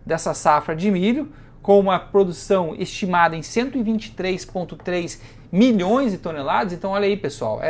dessa safra de milho, com uma produção estimada em 123,3 milhões de toneladas. Então olha aí, pessoal,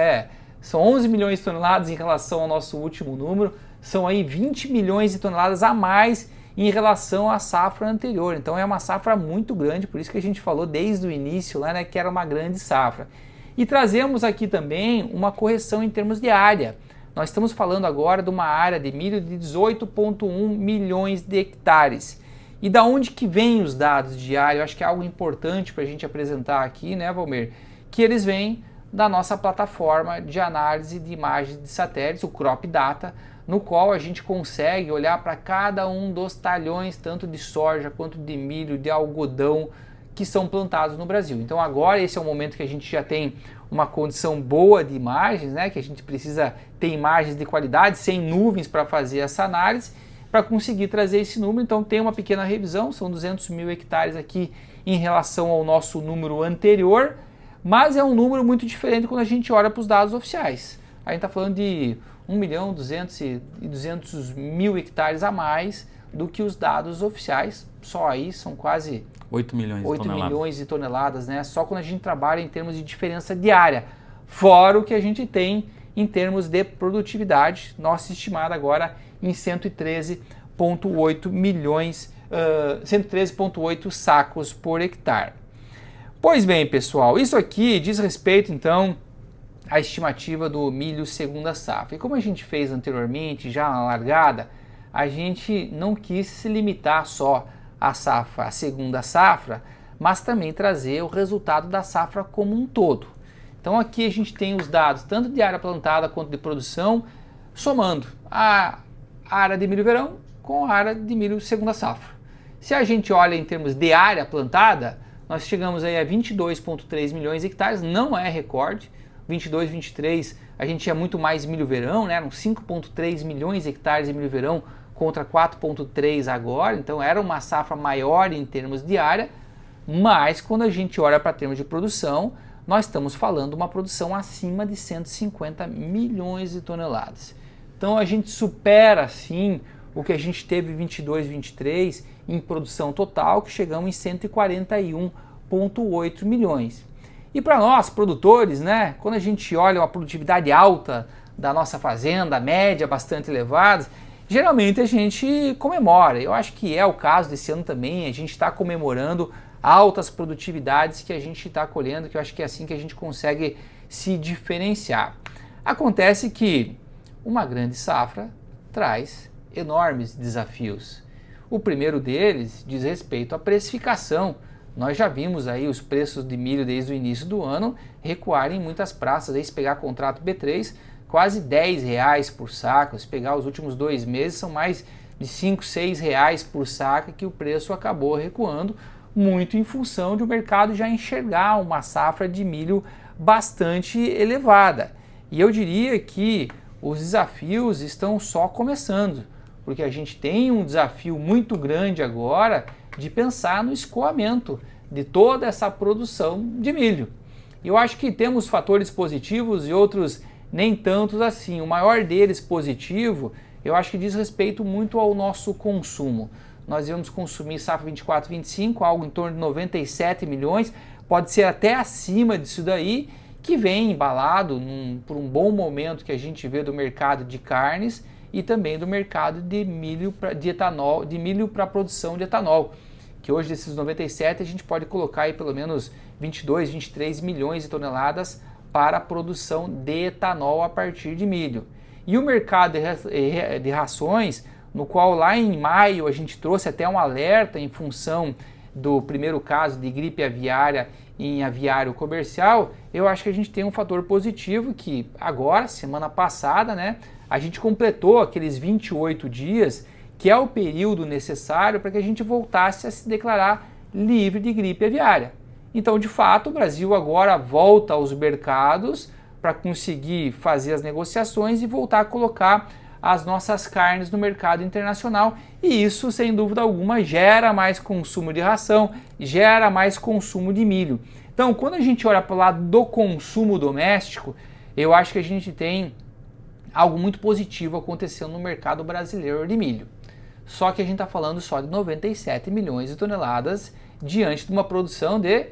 são 11 milhões de toneladas em relação ao nosso último número, são aí 20 milhões de toneladas a mais em relação à safra anterior. Então é uma safra muito grande, por isso que a gente falou desde o início lá, né, que era uma grande safra. E trazemos aqui também uma correção em termos de área. Nós estamos falando agora de uma área de milho de 18,1 milhões de hectares. E da onde que vêm os dados de área? Eu acho que é algo importante para a gente apresentar aqui, né, Valmir? Que eles vêm da nossa plataforma de análise de imagens de satélites, o Crop Data, no qual a gente consegue olhar para cada um dos talhões, tanto de soja quanto de milho, de algodão, que são plantados no Brasil. Então agora esse é o momento que a gente já tem uma condição boa de imagens, né, que a gente precisa ter imagens de qualidade, sem nuvens para fazer essa análise, para conseguir trazer esse número. Então tem uma pequena revisão, são 200 mil hectares aqui em relação ao nosso número anterior, mas é um número muito diferente quando a gente olha para os dados oficiais. A gente está falando de 1.200 mil hectares a mais do que os dados oficiais, só aí são quase 8 milhões de toneladas, né? Só quando a gente trabalha em termos de diferença diária, fora o que a gente tem em termos de produtividade, nossa estimada agora em 113,8 milhões, 113,8 sacos por hectare. Pois bem, pessoal, isso aqui diz respeito então à estimativa do milho segunda safra. E como a gente fez anteriormente, já na largada, a gente não quis se limitar só à safra, à segunda safra, mas também trazer o resultado da safra como um todo. Então aqui a gente tem os dados tanto de área plantada quanto de produção, somando a área de milho verão com a área de milho segunda safra. Se a gente olha em termos de área plantada, nós chegamos aí a 22,3 milhões de hectares, não é recorde. 22, 23, a gente tinha muito mais milho verão, né? Eram 5,3 milhões de hectares de milho verão contra 4,3 agora, então era uma safra maior em termos de área, mas quando a gente olha para termos de produção, nós estamos falando de uma produção acima de 150 milhões de toneladas. Então a gente supera sim o que a gente teve em 22, 23 em produção total, que chegamos em 141,8 milhões. E para nós, produtores, né, quando a gente olha uma produtividade alta da nossa fazenda, média bastante elevada, geralmente a gente comemora. Eu acho que é o caso desse ano também, a gente está comemorando altas produtividades que a gente está colhendo, que eu acho que é assim que a gente consegue se diferenciar. Acontece que uma grande safra traz enormes desafios. O primeiro deles diz respeito à precificação. Nós já vimos aí os preços de milho desde o início do ano recuarem em muitas praças. Aí, se pegar contrato B3, quase R$10 por saco. Se pegar os últimos 2 meses, são mais de R$5, R$6 por saco que o preço acabou recuando, muito em função de o mercado já enxergar uma safra de milho bastante elevada. E eu diria que os desafios estão só começando, porque a gente tem um desafio muito grande agora de pensar no escoamento de toda essa produção de milho. Eu acho que temos fatores positivos e outros nem tantos assim. O maior deles positivo, eu acho que diz respeito muito ao nosso consumo. Nós vamos consumir safra 24-25, algo em torno de 97 milhões, pode ser até acima disso daí, que vem embalado por um bom momento que a gente vê do mercado de carnes e também do mercado de milho para produção de etanol, que hoje desses 97 a gente pode colocar aí pelo menos 22, 23 milhões de toneladas para a produção de etanol a partir de milho. E o mercado de rações, no qual lá em maio a gente trouxe até um alerta em função do primeiro caso de gripe aviária em aviário comercial, eu acho que a gente tem um fator positivo que agora, semana passada, né, a gente completou aqueles 28 dias, que é o período necessário para que a gente voltasse a se declarar livre de gripe aviária. Então, de fato, o Brasil agora volta aos mercados para conseguir fazer as negociações e voltar a colocar as nossas carnes no mercado internacional, e isso, sem dúvida alguma, gera mais consumo de ração, gera mais consumo de milho. Então, quando a gente olha para o lado do consumo doméstico, eu acho que a gente tem algo muito positivo acontecendo no mercado brasileiro de milho. Só que a gente está falando só de 97 milhões de toneladas diante de uma produção de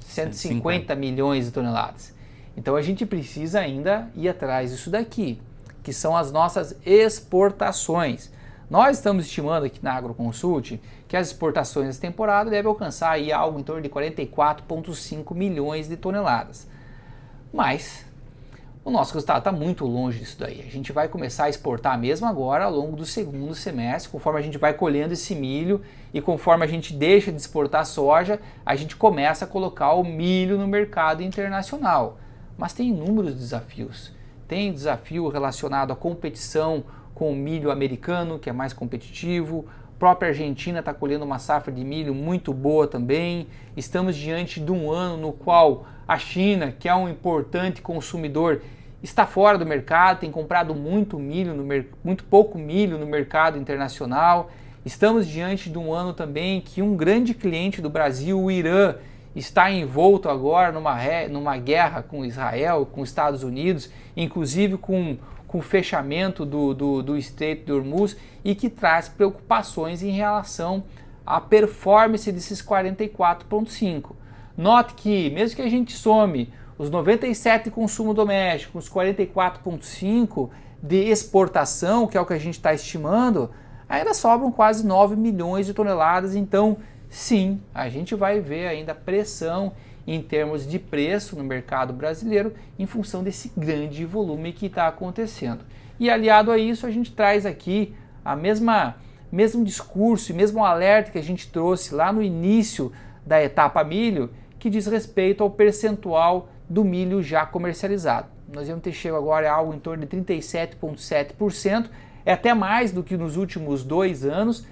150 milhões de toneladas. Então a gente precisa ainda ir atrás disso daqui, que são as nossas exportações. Nós estamos estimando aqui na Agroconsult que as exportações dessa temporada devem alcançar aí algo em torno de 44,5 milhões de toneladas. Mas o nosso resultado está muito longe disso daí. A gente vai começar a exportar mesmo agora ao longo do segundo semestre, conforme a gente vai colhendo esse milho e conforme a gente deixa de exportar soja, a gente começa a colocar o milho no mercado internacional. Mas tem inúmeros desafios. Tem desafio relacionado à competição com o milho americano, que é mais competitivo. A própria Argentina está colhendo uma safra de milho muito boa também. Estamos diante de um ano no qual a China, que é um importante consumidor, está fora do mercado, tem comprado muito pouco milho no mercado internacional. Estamos diante de um ano também que um grande cliente do Brasil, o Irã, está envolto agora numa guerra com Israel, com os Estados Unidos, inclusive com o fechamento do Estreito de Hormuz, e que traz preocupações em relação à performance desses 44,5. Note que, mesmo que a gente some os 97 de consumo doméstico, os 44,5 de exportação, que é o que a gente está estimando, ainda sobram quase 9 milhões de toneladas. Então, sim, a gente vai ver ainda pressão em termos de preço no mercado brasileiro em função desse grande volume que está acontecendo. E aliado a isso, a gente traz aqui a mesmo discurso e mesmo alerta que a gente trouxe lá no início da etapa milho, que diz respeito ao percentual do milho já comercializado. Nós vamos ter chego agora a algo em torno de 37,7%, é até mais do que nos últimos 2 anos,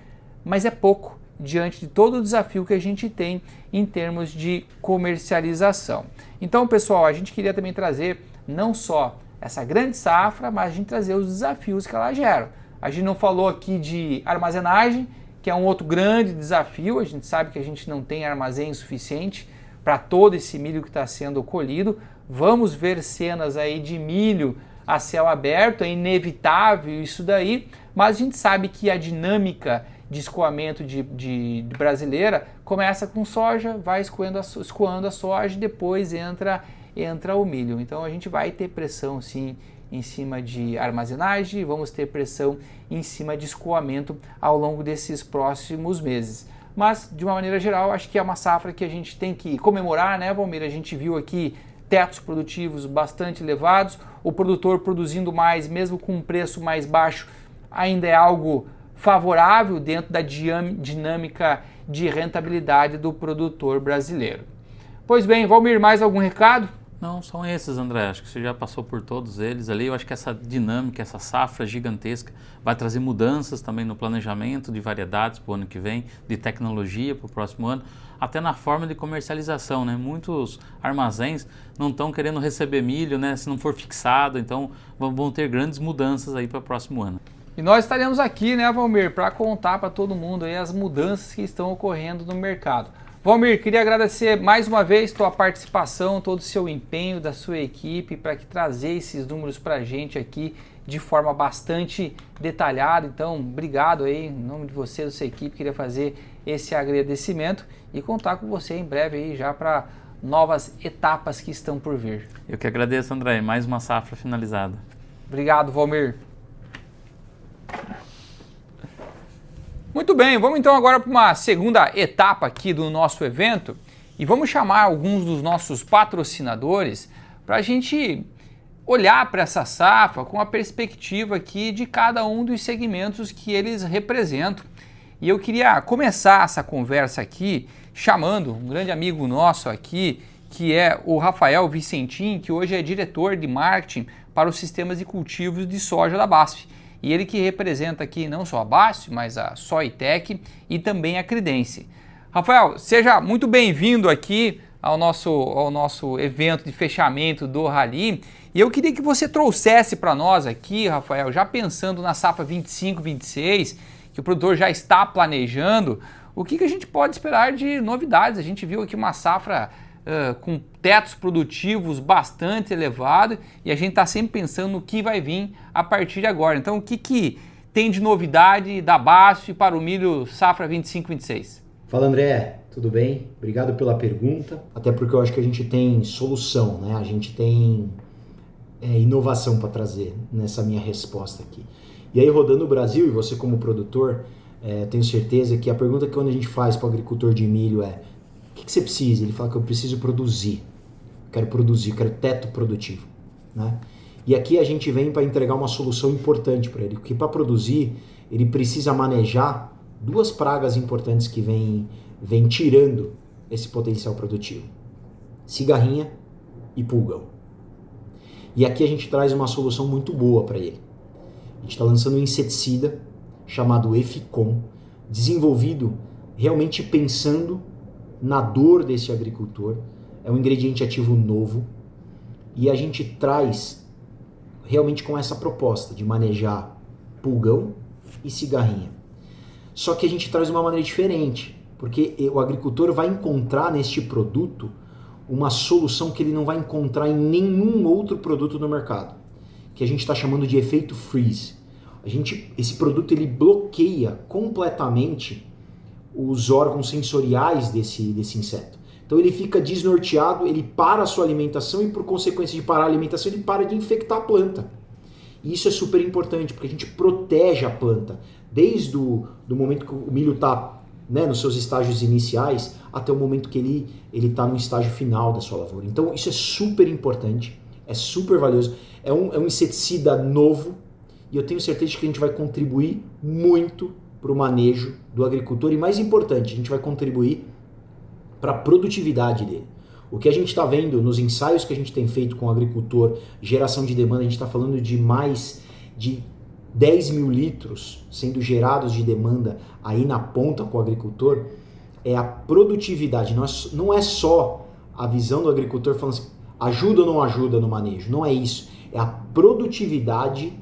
mas é pouco diante de todo o desafio que a gente tem em termos de comercialização. Então, pessoal, a gente queria também trazer não só essa grande safra, mas a gente trazer os desafios que ela gera. A gente não falou aqui de armazenagem, que é um outro grande desafio. A gente sabe que a gente não tem armazém suficiente para todo esse milho que está sendo colhido. Vamos ver cenas aí de milho a céu aberto, é inevitável isso daí, mas a gente sabe que a dinâmica de escoamento de brasileira começa com soja, vai escoando a soja e depois entra o milho. Então a gente vai ter pressão sim em cima de armazenagem, vamos ter pressão em cima de escoamento ao longo desses próximos meses. Mas, de uma maneira geral, acho que é uma safra que a gente tem que comemorar, né, Valmir? A gente viu aqui tetos produtivos bastante elevados, o produtor produzindo mais, mesmo com um preço mais baixo, ainda é algo favorável dentro da dinâmica de rentabilidade do produtor brasileiro. Pois bem, Valmir, mais algum recado? Não, são esses, André. Acho que você já passou por todos eles ali. Eu acho que essa dinâmica, essa safra gigantesca vai trazer mudanças também no planejamento de variedades para o ano que vem, de tecnologia para o próximo ano, até na forma de comercialização, né? Muitos armazéns não estão querendo receber milho, né? Se não for fixado, então vão ter grandes mudanças aí para o próximo ano. E nós estaremos aqui, né, Valmir, para contar para todo mundo aí as mudanças que estão ocorrendo no mercado. Valmir, queria agradecer mais uma vez tua participação, todo o seu empenho da sua equipe para que trazer esses números para a gente aqui de forma bastante detalhada. Então, obrigado aí, em nome de você, da sua equipe, queria fazer esse agradecimento e contar com você em breve aí já para novas etapas que estão por vir. Eu que agradeço, André, mais uma safra finalizada. Obrigado, Valmir. Muito bem, vamos então agora para uma segunda etapa aqui do nosso evento e vamos chamar alguns dos nossos patrocinadores para a gente olhar para essa safra com a perspectiva aqui de cada um dos segmentos que eles representam. E eu queria começar essa conversa aqui chamando um grande amigo nosso aqui, que é o Rafael Vicentim, que hoje é diretor de marketing para os sistemas de cultivos de soja da BASF. E ele que representa aqui não só a BASF, mas a Soitec e também a Credense. Rafael, seja muito bem-vindo aqui ao nosso evento de fechamento do Rally. E eu queria que você trouxesse para nós aqui, Rafael, já pensando na safra 25-26, que o produtor já está planejando, o que a gente pode esperar de novidades? A gente viu aqui uma safra com tetos produtivos bastante elevados e a gente está sempre pensando no que vai vir a partir de agora. Então, o que tem de novidade da BASF para o milho safra 25-26? Fala, André, tudo bem? Obrigado pela pergunta, até porque eu acho que a gente tem solução, né? A gente tem inovação para trazer nessa minha resposta aqui. E aí, rodando o Brasil, e você como produtor, tenho certeza que a pergunta que quando a gente faz para o agricultor de milho é: o que você precisa? Ele fala que eu preciso produzir, quero teto produtivo, né? E aqui a gente vem para entregar uma solução importante para ele, porque para produzir ele precisa manejar duas pragas importantes que vem tirando esse potencial produtivo: cigarrinha e pulgão. E aqui a gente traz uma solução muito boa para ele. A gente está lançando um inseticida chamado Eficon, desenvolvido realmente pensando na dor desse agricultor. É um ingrediente ativo novo e a gente traz realmente com essa proposta de manejar pulgão e cigarrinha. Só que a gente traz de uma maneira diferente, porque o agricultor vai encontrar neste produto uma solução que ele não vai encontrar em nenhum outro produto no mercado, que a gente está chamando de efeito freeze. Esse produto ele bloqueia completamente os órgãos sensoriais desse inseto. Então ele fica desnorteado, ele para a sua alimentação e por consequência de parar a alimentação ele para de infectar a planta. E isso é super importante porque a gente protege a planta desde do momento que o milho está, né, nos seus estágios iniciais até o momento que ele está no estágio final da sua lavoura. Então isso é super importante, é super valioso, é um inseticida novo e eu tenho certeza de que a gente vai contribuir muito para o manejo do agricultor e, mais importante, a gente vai contribuir para a produtividade dele. O que a gente está vendo nos ensaios que a gente tem feito com o agricultor, geração de demanda, a gente está falando de mais de 10 mil litros sendo gerados de demanda aí na ponta com o agricultor, é a produtividade. Não é só a visão do agricultor falando assim, ajuda ou não ajuda no manejo, não é isso. É a produtividade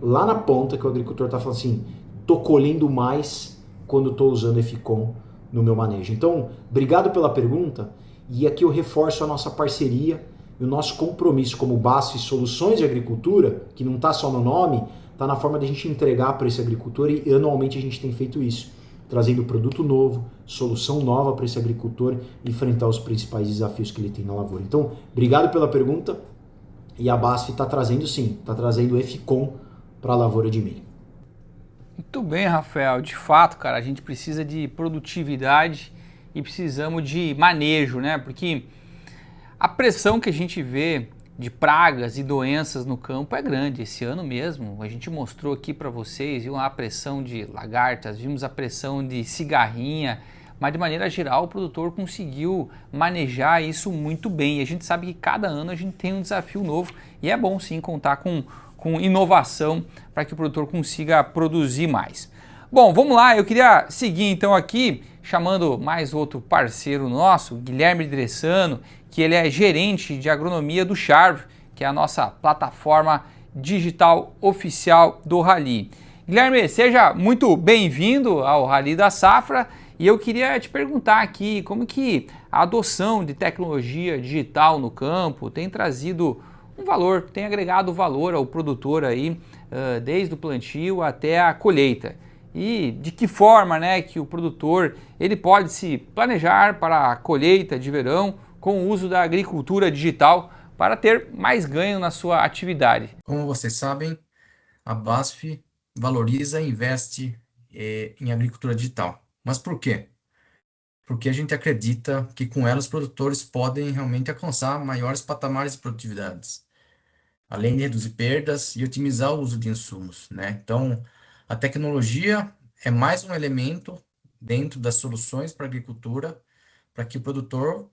lá na ponta que o agricultor está falando assim, estou colhendo mais quando estou usando Eficon no meu manejo. Então, obrigado pela pergunta e aqui eu reforço a nossa parceria e o nosso compromisso como BASF Soluções de Agricultura, que não está só no nome, está na forma de a gente entregar para esse agricultor e anualmente a gente tem feito isso, trazendo produto novo, solução nova para esse agricultor enfrentar os principais desafios que ele tem na lavoura. Então, obrigado pela pergunta e a BASF está trazendo sim, está trazendo Eficon para a lavoura de milho. Muito bem, Rafael. De fato, cara, a gente precisa de produtividade e precisamos de manejo, né? Porque A pressão que a gente vê de pragas e doenças no campo é grande. Esse ano mesmo, a gente mostrou aqui para vocês, viu a pressão de lagartas, vimos a pressão de cigarrinha, mas de maneira geral o produtor conseguiu manejar isso muito bem. E a gente sabe que cada ano a gente tem um desafio novo e é bom sim contar com inovação para que o produtor consiga produzir mais. Bom, vamos lá, eu queria seguir então aqui, chamando mais outro parceiro nosso, Guilherme Dressano, que ele é gerente de agronomia do Sharvio, que é a nossa plataforma digital oficial do Rally. Guilherme, seja muito bem-vindo ao Rally da Safra e eu queria te perguntar aqui como que a adoção de tecnologia digital no campo tem trazido um valor, tem agregado valor ao produtor aí, desde o plantio até a colheita. E de que forma, né, que o produtor ele pode se planejar para a colheita de verão com o uso da agricultura digital para ter mais ganho na sua atividade. Como vocês sabem, a BASF valoriza e investe em agricultura digital. Mas por quê? Porque a gente acredita que com ela os produtores podem realmente alcançar maiores patamares de produtividades, além de reduzir perdas e otimizar o uso de insumos, né? Então, a tecnologia é mais um elemento dentro das soluções para a agricultura para que o produtor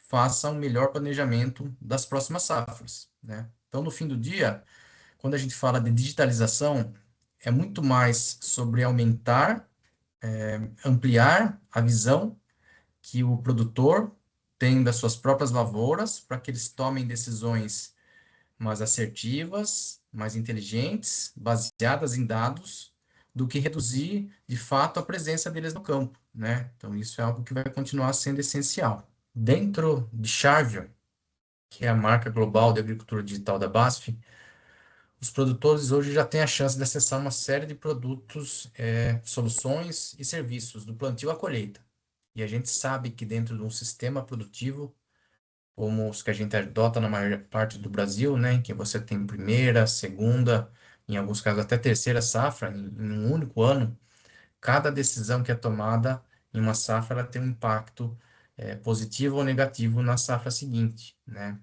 faça um melhor planejamento das próximas safras, né? Então, no fim do dia, quando a gente fala de digitalização, é muito mais sobre aumentar, ampliar a visão que o produtor tem das suas próprias lavouras para que eles tomem decisões mais assertivas, mais inteligentes, baseadas em dados, do que reduzir, de fato, a presença deles no campo, né? Então, isso é algo que vai continuar sendo essencial. Dentro de Sharvio, que é a marca global de agricultura digital da BASF, os produtores hoje já têm a chance de acessar uma série de produtos, soluções e serviços do plantio à colheita. E a gente sabe que dentro de um sistema produtivo, como os que a gente adota na maior parte do Brasil, né, em que você tem primeira, segunda, em alguns casos até terceira safra, em um único ano, cada decisão que é tomada em uma safra ela tem um impacto positivo ou negativo na safra seguinte, né?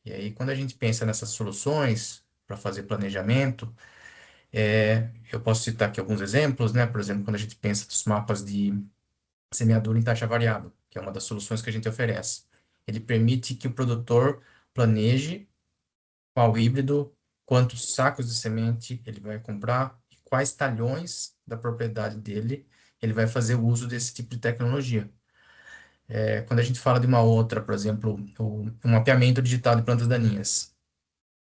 E aí, quando a gente pensa nessas soluções para fazer planejamento, eu posso citar aqui alguns exemplos, né? Por exemplo, quando a gente pensa nos mapas de semeadura em taxa variável, que é uma das soluções que a gente oferece. Ele permite que o produtor planeje qual híbrido, quantos sacos de semente ele vai comprar e quais talhões da propriedade dele ele vai fazer o uso desse tipo de tecnologia. Quando a gente fala de uma outra, por exemplo, o mapeamento digital de plantas daninhas,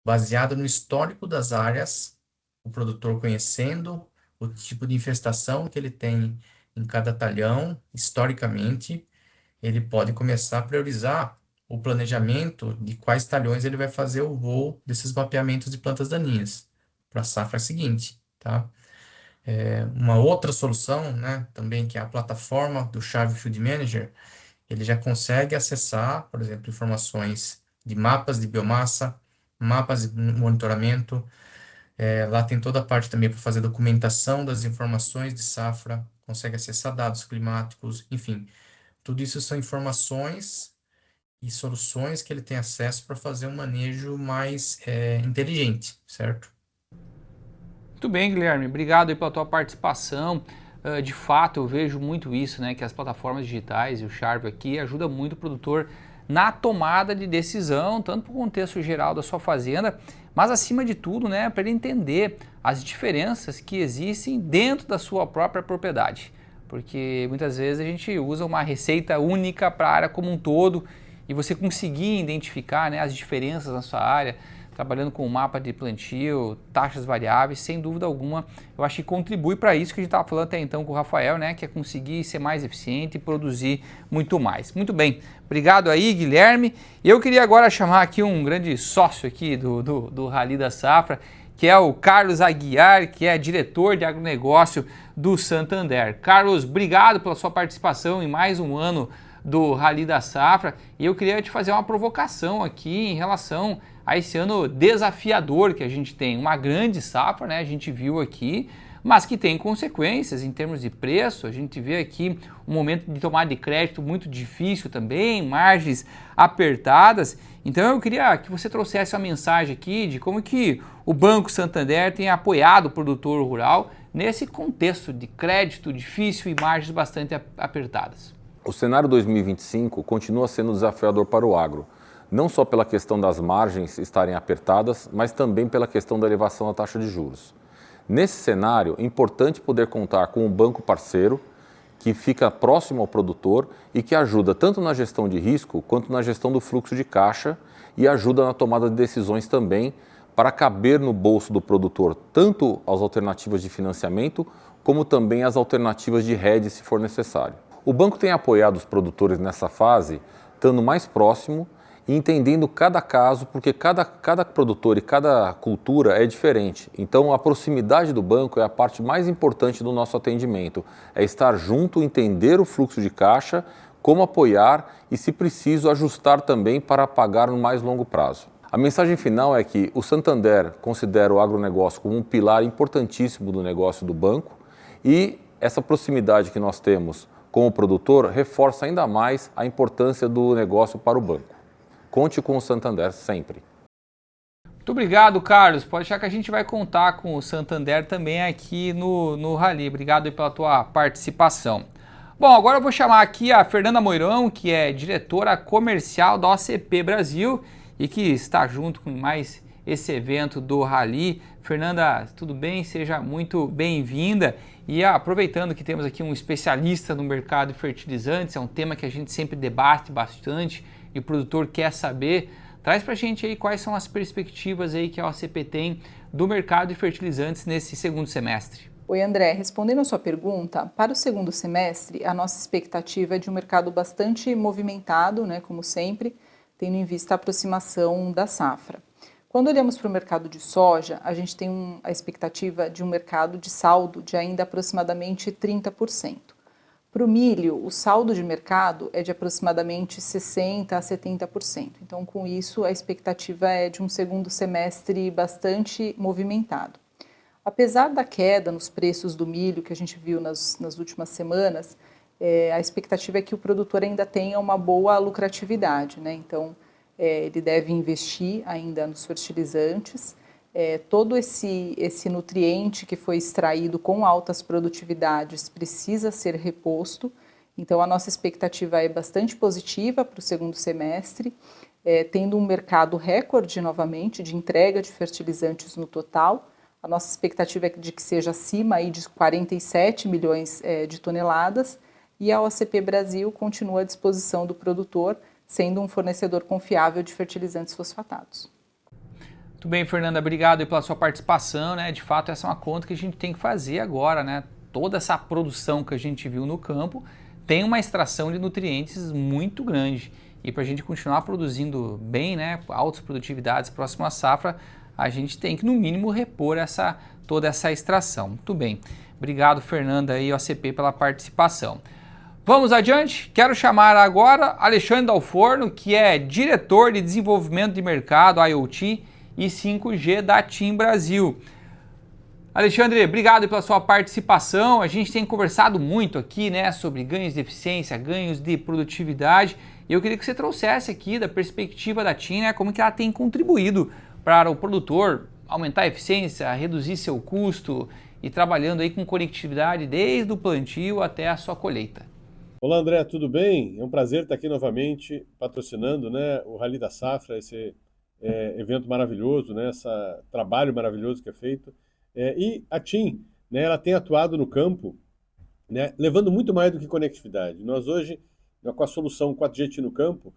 baseado no histórico das áreas, o produtor conhecendo o tipo de infestação que ele tem em cada talhão, historicamente, ele pode começar a priorizar o planejamento de quais talhões ele vai fazer o voo desses mapeamentos de plantas daninhas para a safra seguinte, tá? Uma outra solução, né, também que é a plataforma do Sharvio Field Manager, ele já consegue acessar, por exemplo, informações de mapas de biomassa, mapas de monitoramento, lá tem toda a parte também para fazer documentação das informações de safra, consegue acessar dados climáticos, enfim, tudo isso são informações e soluções que ele tem acesso para fazer um manejo mais inteligente, certo? Muito bem, Guilherme, obrigado aí pela tua participação. De fato, eu vejo muito isso, né, que as plataformas digitais e o Sharvio aqui ajuda muito o produtor na tomada de decisão, tanto para o contexto geral da sua fazenda, mas acima de tudo, né, para ele entender as diferenças que existem dentro da sua própria propriedade. Porque muitas vezes a gente usa uma receita única para a área como um todo e você conseguir identificar, né, as diferenças na sua área, trabalhando com o mapa de plantio, taxas variáveis, sem dúvida alguma, eu acho que contribui para isso que a gente estava falando até então com o Rafael, né, que é conseguir ser mais eficiente e produzir muito mais. Muito bem, obrigado aí, Guilherme. Eu queria agora chamar aqui um grande sócio aqui do Rally da Safra, que é o Carlos Aguiar, que é diretor de agronegócio do Santander. Carlos, obrigado pela sua participação em mais um ano do Rally da Safra. E eu queria te fazer uma provocação aqui em relação a esse ano desafiador que a gente tem. Uma grande safra, né? A gente viu aqui, mas que tem consequências em termos de preço. A gente vê aqui um momento de tomada de crédito muito difícil também, margens apertadas. Então eu queria que você trouxesse uma mensagem aqui de como que o Banco Santander tem apoiado o produtor rural nesse contexto de crédito difícil e margens bastante apertadas. O cenário 2025 continua sendo desafiador para o agro, não só pela questão das margens estarem apertadas, mas também pela questão da elevação da taxa de juros. Nesse cenário, é importante poder contar com um banco parceiro que fica próximo ao produtor e que ajuda tanto na gestão de risco quanto na gestão do fluxo de caixa e ajuda na tomada de decisões também para caber no bolso do produtor tanto as alternativas de financiamento como também as alternativas de hedge se for necessário. O banco tem apoiado os produtores nessa fase, estando mais próximo e entendendo cada caso, porque cada produtor e cada cultura é diferente. Então, a proximidade do banco é a parte mais importante do nosso atendimento. É estar junto, entender o fluxo de caixa, como apoiar e, se preciso, ajustar também para pagar no mais longo prazo. A mensagem final é que o Santander considera o agronegócio como um pilar importantíssimo do negócio do banco e essa proximidade que nós temos com o produtor reforça ainda mais a importância do negócio para o banco. Conte com o Santander sempre. Muito obrigado, Carlos. Pode achar que a gente vai contar com o Santander também aqui no Rally. Obrigado aí pela tua participação. Bom, agora eu vou chamar aqui a Fernanda Moirão, que é diretora comercial da OCP Brasil e que está junto com mais esse evento do Rally. Fernanda, tudo bem? Seja muito bem-vinda. E aproveitando que temos aqui um especialista no mercado de fertilizantes, é um tema que a gente sempre debate bastante e o produtor quer saber. Traz para a gente aí quais são as perspectivas aí que a OCP tem do mercado de fertilizantes nesse segundo semestre. Oi, André. Respondendo a sua pergunta, para o segundo semestre, a nossa expectativa é de um mercado bastante movimentado, né, como sempre, tendo em vista a aproximação da safra. Quando olhamos para o mercado de soja, a gente tem a expectativa de um mercado de saldo de ainda aproximadamente 30%. Para o milho, o saldo de mercado é de aproximadamente 60% a 70%. Então, com isso, a expectativa é de um segundo semestre bastante movimentado. Apesar da queda nos preços do milho que a gente viu nas últimas semanas, a expectativa é que o produtor ainda tenha uma boa lucratividade, né? Então, ele deve investir ainda nos fertilizantes. Todo esse nutriente que foi extraído com altas produtividades precisa ser reposto. Então, a nossa expectativa é bastante positiva para o segundo semestre, tendo um mercado recorde novamente de entrega de fertilizantes no total. A nossa expectativa é de que seja acima aí de 47 milhões de toneladas e a OCP Brasil continua à disposição do produtor, sendo um fornecedor confiável de fertilizantes fosfatados. Muito bem, Fernanda, obrigado aí pela sua participação, né? De fato, essa é uma conta que a gente tem que fazer agora, né? Toda essa produção que a gente viu no campo tem uma extração de nutrientes muito grande. E para a gente continuar produzindo bem, né? Altas produtividades próxima à safra, a gente tem que, no mínimo, repor toda essa extração. Muito bem. Obrigado, Fernanda e OCP, pela participação. Vamos adiante? Quero chamar agora Alexandre Dalforno, que é diretor de desenvolvimento de mercado IoT e 5G da TIM Brasil. Alexandre, obrigado pela sua participação. A gente tem conversado muito aqui, né, sobre ganhos de eficiência, ganhos de produtividade. E eu queria que você trouxesse aqui da perspectiva da TIM, né, como que ela tem contribuído para o produtor aumentar a eficiência, reduzir seu custo e trabalhando aí com conectividade desde o plantio até a sua colheita. Olá, André, tudo bem? É um prazer estar aqui novamente patrocinando, né, o Rally da Safra, esse evento maravilhoso, né, esse trabalho maravilhoso que é feito. E a TIM, né, ela tem atuado no campo, né, levando muito mais do que conectividade. Nós hoje, com a solução 4G TIM no campo,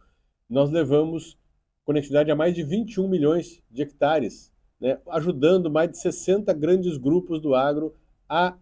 nós levamos conectividade a mais de 21 milhões de hectares, né, ajudando mais de 60 grandes grupos do agro a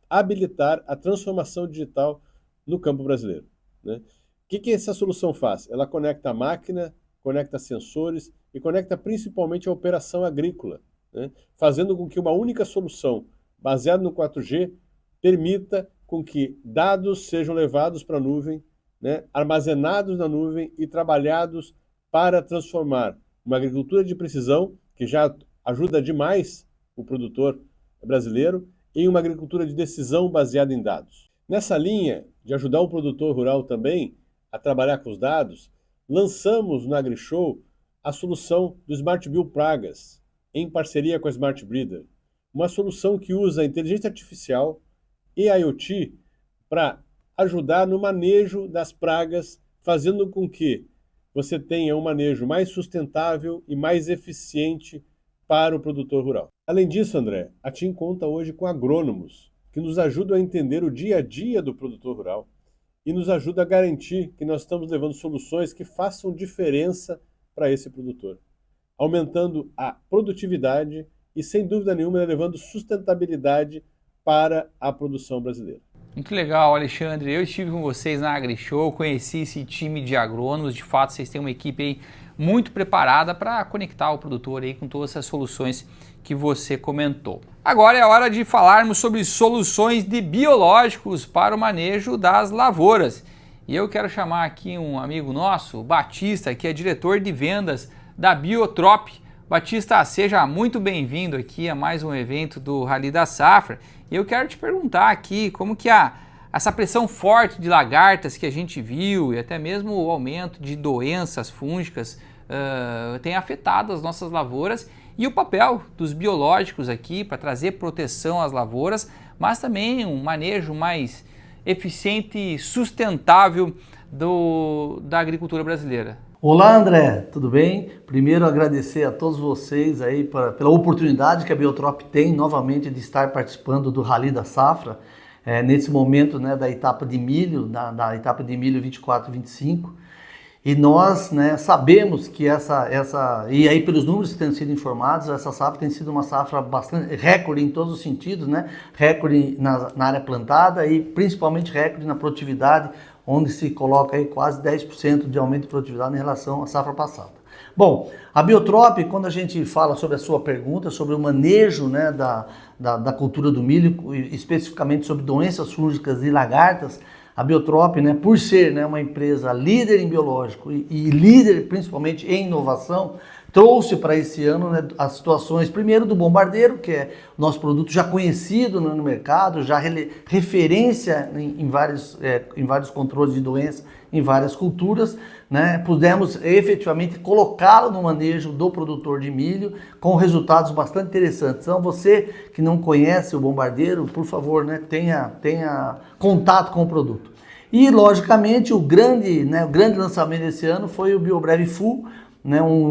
habilitar a transformação digital no campo brasileiro, né? O que essa solução faz? Ela conecta a máquina, conecta sensores e conecta principalmente a operação agrícola, né? Fazendo com que uma única solução baseada no 4G permita com que dados sejam levados para a nuvem, né, armazenados na nuvem e trabalhados para transformar uma agricultura de precisão, que já ajuda demais o produtor brasileiro, em uma agricultura de decisão baseada em dados. Nessa linha de ajudar o produtor rural também a trabalhar com os dados, lançamos no AgriShow a solução do Smart Bio Pragas, em parceria com a Smart Breeder, uma solução que usa inteligência artificial e IoT para ajudar no manejo das pragas, fazendo com que você tenha um manejo mais sustentável e mais eficiente para o produtor rural. Além disso, André, a TIM conta hoje com agrônomos que nos ajudam a entender o dia a dia do produtor rural e nos ajuda a garantir que nós estamos levando soluções que façam diferença para esse produtor, aumentando a produtividade e, sem dúvida nenhuma, levando sustentabilidade para a produção brasileira. Muito legal, Alexandre. Eu estive com vocês na AgriShow, conheci esse time de agrônomos. De fato, vocês têm uma equipe aí muito preparada para conectar o produtor aí com todas essas soluções que você comentou. Agora é hora de falarmos sobre soluções de biológicos para o manejo das lavouras. E eu quero chamar aqui um amigo nosso, Batista, que é diretor de vendas da Biotrop. Batista, seja muito bem-vindo aqui a mais um evento do Rally da Safra. E eu quero te perguntar aqui como que essa pressão forte de lagartas que a gente viu e até mesmo o aumento de doenças fúngicas tem afetado as nossas lavouras e o papel dos biológicos aqui para trazer proteção às lavouras, mas também um manejo mais eficiente e sustentável da agricultura brasileira. Olá, André, tudo bem? Primeiro agradecer a todos vocês aí pela oportunidade que a Biotrop tem novamente de estar participando do Rally da Safra, nesse momento, né, da etapa de milho, da etapa de milho 24-25. E nós, né, sabemos que e aí pelos números que têm sido informados, essa safra tem sido uma safra bastante recorde em todos os sentidos, né? Recorde na área plantada e principalmente recorde na produtividade, onde se coloca aí quase 10% de aumento de produtividade em relação à safra passada. Bom, a Biotrop, quando a gente fala sobre a sua pergunta, sobre o manejo, né, da cultura do milho, especificamente sobre doenças fúngicas e lagartas, a Biotrop, né, por ser, né, uma empresa líder em biológico e líder principalmente em inovação, trouxe para esse ano, né, as situações, primeiro do bombardeiro, que é o nosso produto já conhecido no mercado, já referência em vários controles de doença, em várias culturas, né, pudemos efetivamente colocá-lo no manejo do produtor de milho com resultados bastante interessantes. Então você que não conhece o bombardeiro, por favor, né, tenha contato com o produto. E logicamente o grande lançamento desse ano foi o BioBrev Full, né, um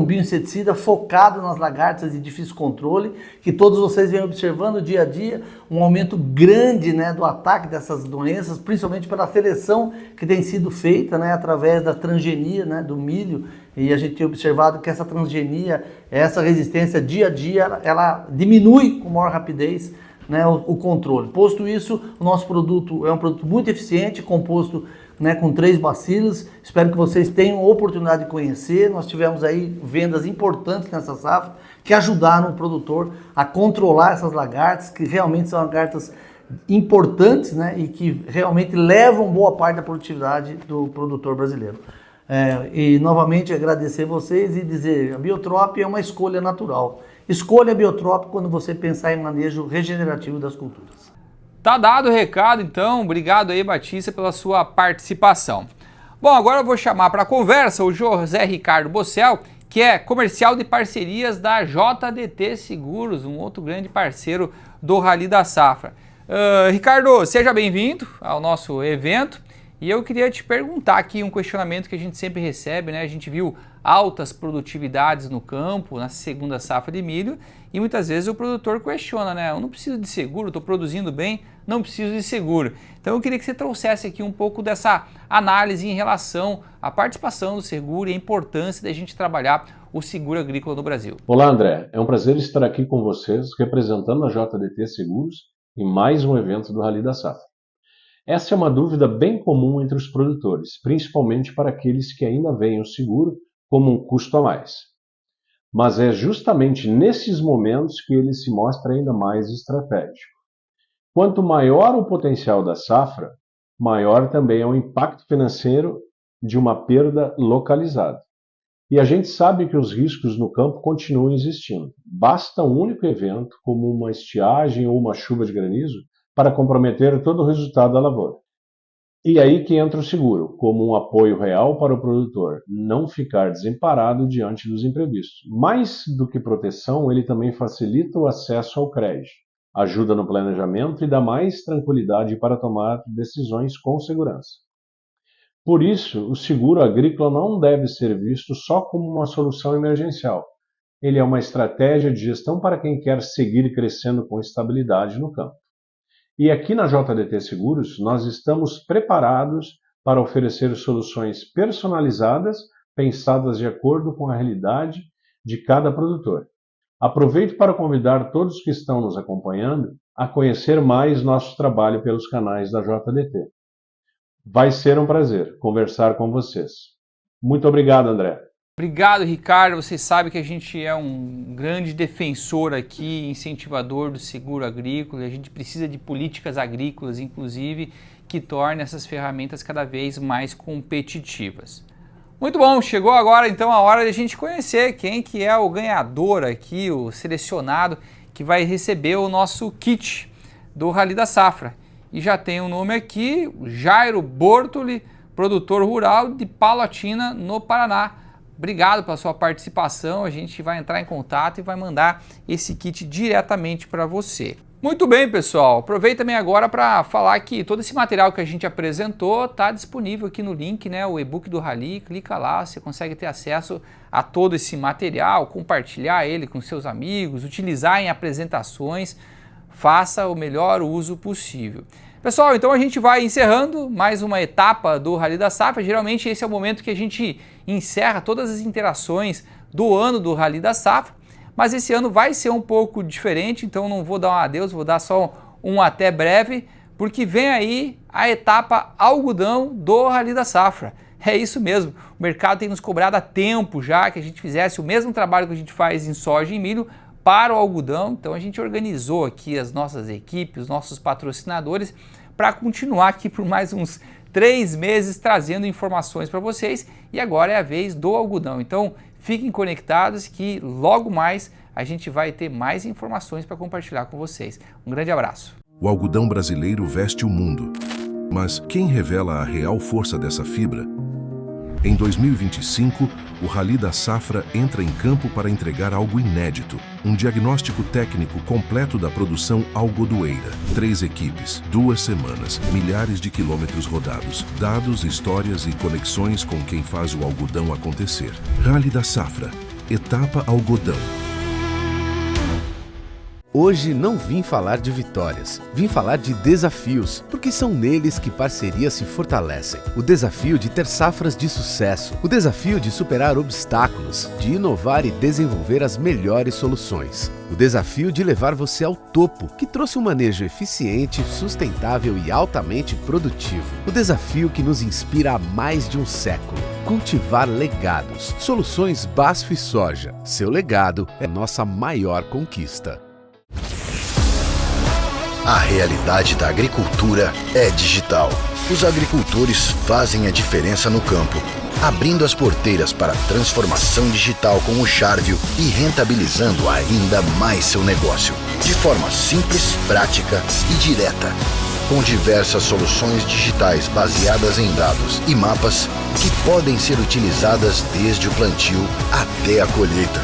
bioinseticida focado nas lagartas de difícil controle, que todos vocês vêm observando dia a dia, um aumento grande, né, do ataque dessas doenças, principalmente pela seleção que tem sido feita, né, através da transgenia, né, do milho, e a gente tem observado que essa transgenia, essa resistência dia a dia, ela diminui com maior rapidez, né, o controle. Posto isso, o nosso produto é um produto muito eficiente, composto, né, com 3 bacilos. Espero que vocês tenham a oportunidade de conhecer. Nós tivemos aí vendas importantes nessa safra que ajudaram o produtor a controlar essas lagartas, que realmente são lagartas importantes, né, e que realmente levam boa parte da produtividade do produtor brasileiro. E novamente agradecer vocês e dizer, a Biotrop é uma escolha natural. Escolha a Biotrop quando você pensar em manejo regenerativo das culturas. Tá dado o recado, então. Obrigado aí, Batista, pela sua participação. Bom, agora eu vou chamar para a conversa o José Ricardo Bossel, que é comercial de parcerias da JDT Seguros, um outro grande parceiro do Rally da Safra. Ricardo, seja bem-vindo ao nosso evento. E eu queria te perguntar aqui um questionamento que a gente sempre recebe, né? A gente viu altas produtividades no campo, na segunda safra de milho, e muitas vezes o produtor questiona, né? Eu não preciso de seguro, estou produzindo bem, não preciso de seguro. Então eu queria que você trouxesse aqui um pouco dessa análise em relação à participação do seguro e a importância da gente trabalhar o seguro agrícola no Brasil. Olá, André. É um prazer estar aqui com vocês, representando a JDT Seguros em mais um evento do Rally da Safra. Essa é uma dúvida bem comum entre os produtores, principalmente para aqueles que ainda veem o seguro como um custo a mais. Mas é justamente nesses momentos que ele se mostra ainda mais estratégico. Quanto maior o potencial da safra, maior também é o impacto financeiro de uma perda localizada. E a gente sabe que os riscos no campo continuam existindo. Basta um único evento, como uma estiagem ou uma chuva de granizo, para comprometer todo o resultado da lavoura. E aí que entra o seguro, como um apoio real para o produtor não ficar desamparado diante dos imprevistos. Mais do que proteção, ele também facilita o acesso ao crédito, ajuda no planejamento e dá mais tranquilidade para tomar decisões com segurança. Por isso, o seguro agrícola não deve ser visto só como uma solução emergencial. Ele é uma estratégia de gestão para quem quer seguir crescendo com estabilidade no campo. E aqui na JDT Seguros, nós estamos preparados para oferecer soluções personalizadas, pensadas de acordo com a realidade de cada produtor. Aproveito para convidar todos que estão nos acompanhando a conhecer mais nosso trabalho pelos canais da JDT. Vai ser um prazer conversar com vocês. Muito obrigado, André. Obrigado, Ricardo. Vocês sabem que a gente é um grande defensor aqui, incentivador do seguro agrícola. A gente precisa de políticas agrícolas, inclusive, que tornem essas ferramentas cada vez mais competitivas. Muito bom, chegou agora então a hora de a gente conhecer quem que é o ganhador aqui, o selecionado, que vai receber o nosso kit do Rally da Safra. E já tem um nome aqui, Jairo Bortoli, produtor rural de Palotina, no Paraná. Obrigado pela sua participação, a gente vai entrar em contato e vai mandar esse kit diretamente para você. Muito bem, pessoal, aproveito também agora para falar que todo esse material que a gente apresentou está disponível aqui no link, né, o e-book do Rally, clica lá, você consegue ter acesso a todo esse material, compartilhar ele com seus amigos, utilizar em apresentações, faça o melhor uso possível. Pessoal, então a gente vai encerrando mais uma etapa do Rally da Safra. Geralmente esse é o momento que a gente encerra todas as interações do ano do Rally da Safra, mas esse ano vai ser um pouco diferente, então não vou dar um adeus, vou dar só um até breve, porque vem aí a etapa algodão do Rally da Safra. É isso mesmo, o mercado tem nos cobrado há tempo já que a gente fizesse o mesmo trabalho que a gente faz em soja e milho para o algodão, então a gente organizou aqui as nossas equipes, os nossos patrocinadores, para continuar aqui por mais uns 3 meses trazendo informações para vocês, e agora é a vez do algodão. Então fiquem conectados que logo mais a gente vai ter mais informações para compartilhar com vocês. Um grande abraço. O algodão brasileiro veste o mundo. Mas quem revela a real força dessa fibra? Em 2025, o Rally da Safra entra em campo para entregar algo inédito, um diagnóstico técnico completo da produção algodoeira. 3 equipes, 2 semanas, milhares de quilômetros rodados, dados, histórias e conexões com quem faz o algodão acontecer. Rally da Safra, etapa algodão. Hoje não vim falar de vitórias, vim falar de desafios, porque são neles que parcerias se fortalecem. O desafio de ter safras de sucesso, o desafio de superar obstáculos, de inovar e desenvolver as melhores soluções. O desafio de levar você ao topo, que trouxe um manejo eficiente, sustentável e altamente produtivo. O desafio que nos inspira há mais de um século. Cultivar legados. Soluções BASF e Soja. Seu legado é nossa maior conquista. A realidade da agricultura é digital. Os agricultores fazem a diferença no campo, abrindo as porteiras para a transformação digital com o Charvio e rentabilizando ainda mais seu negócio, de forma simples, prática e direta, com diversas soluções digitais baseadas em dados e mapas que podem ser utilizadas desde o plantio até a colheita.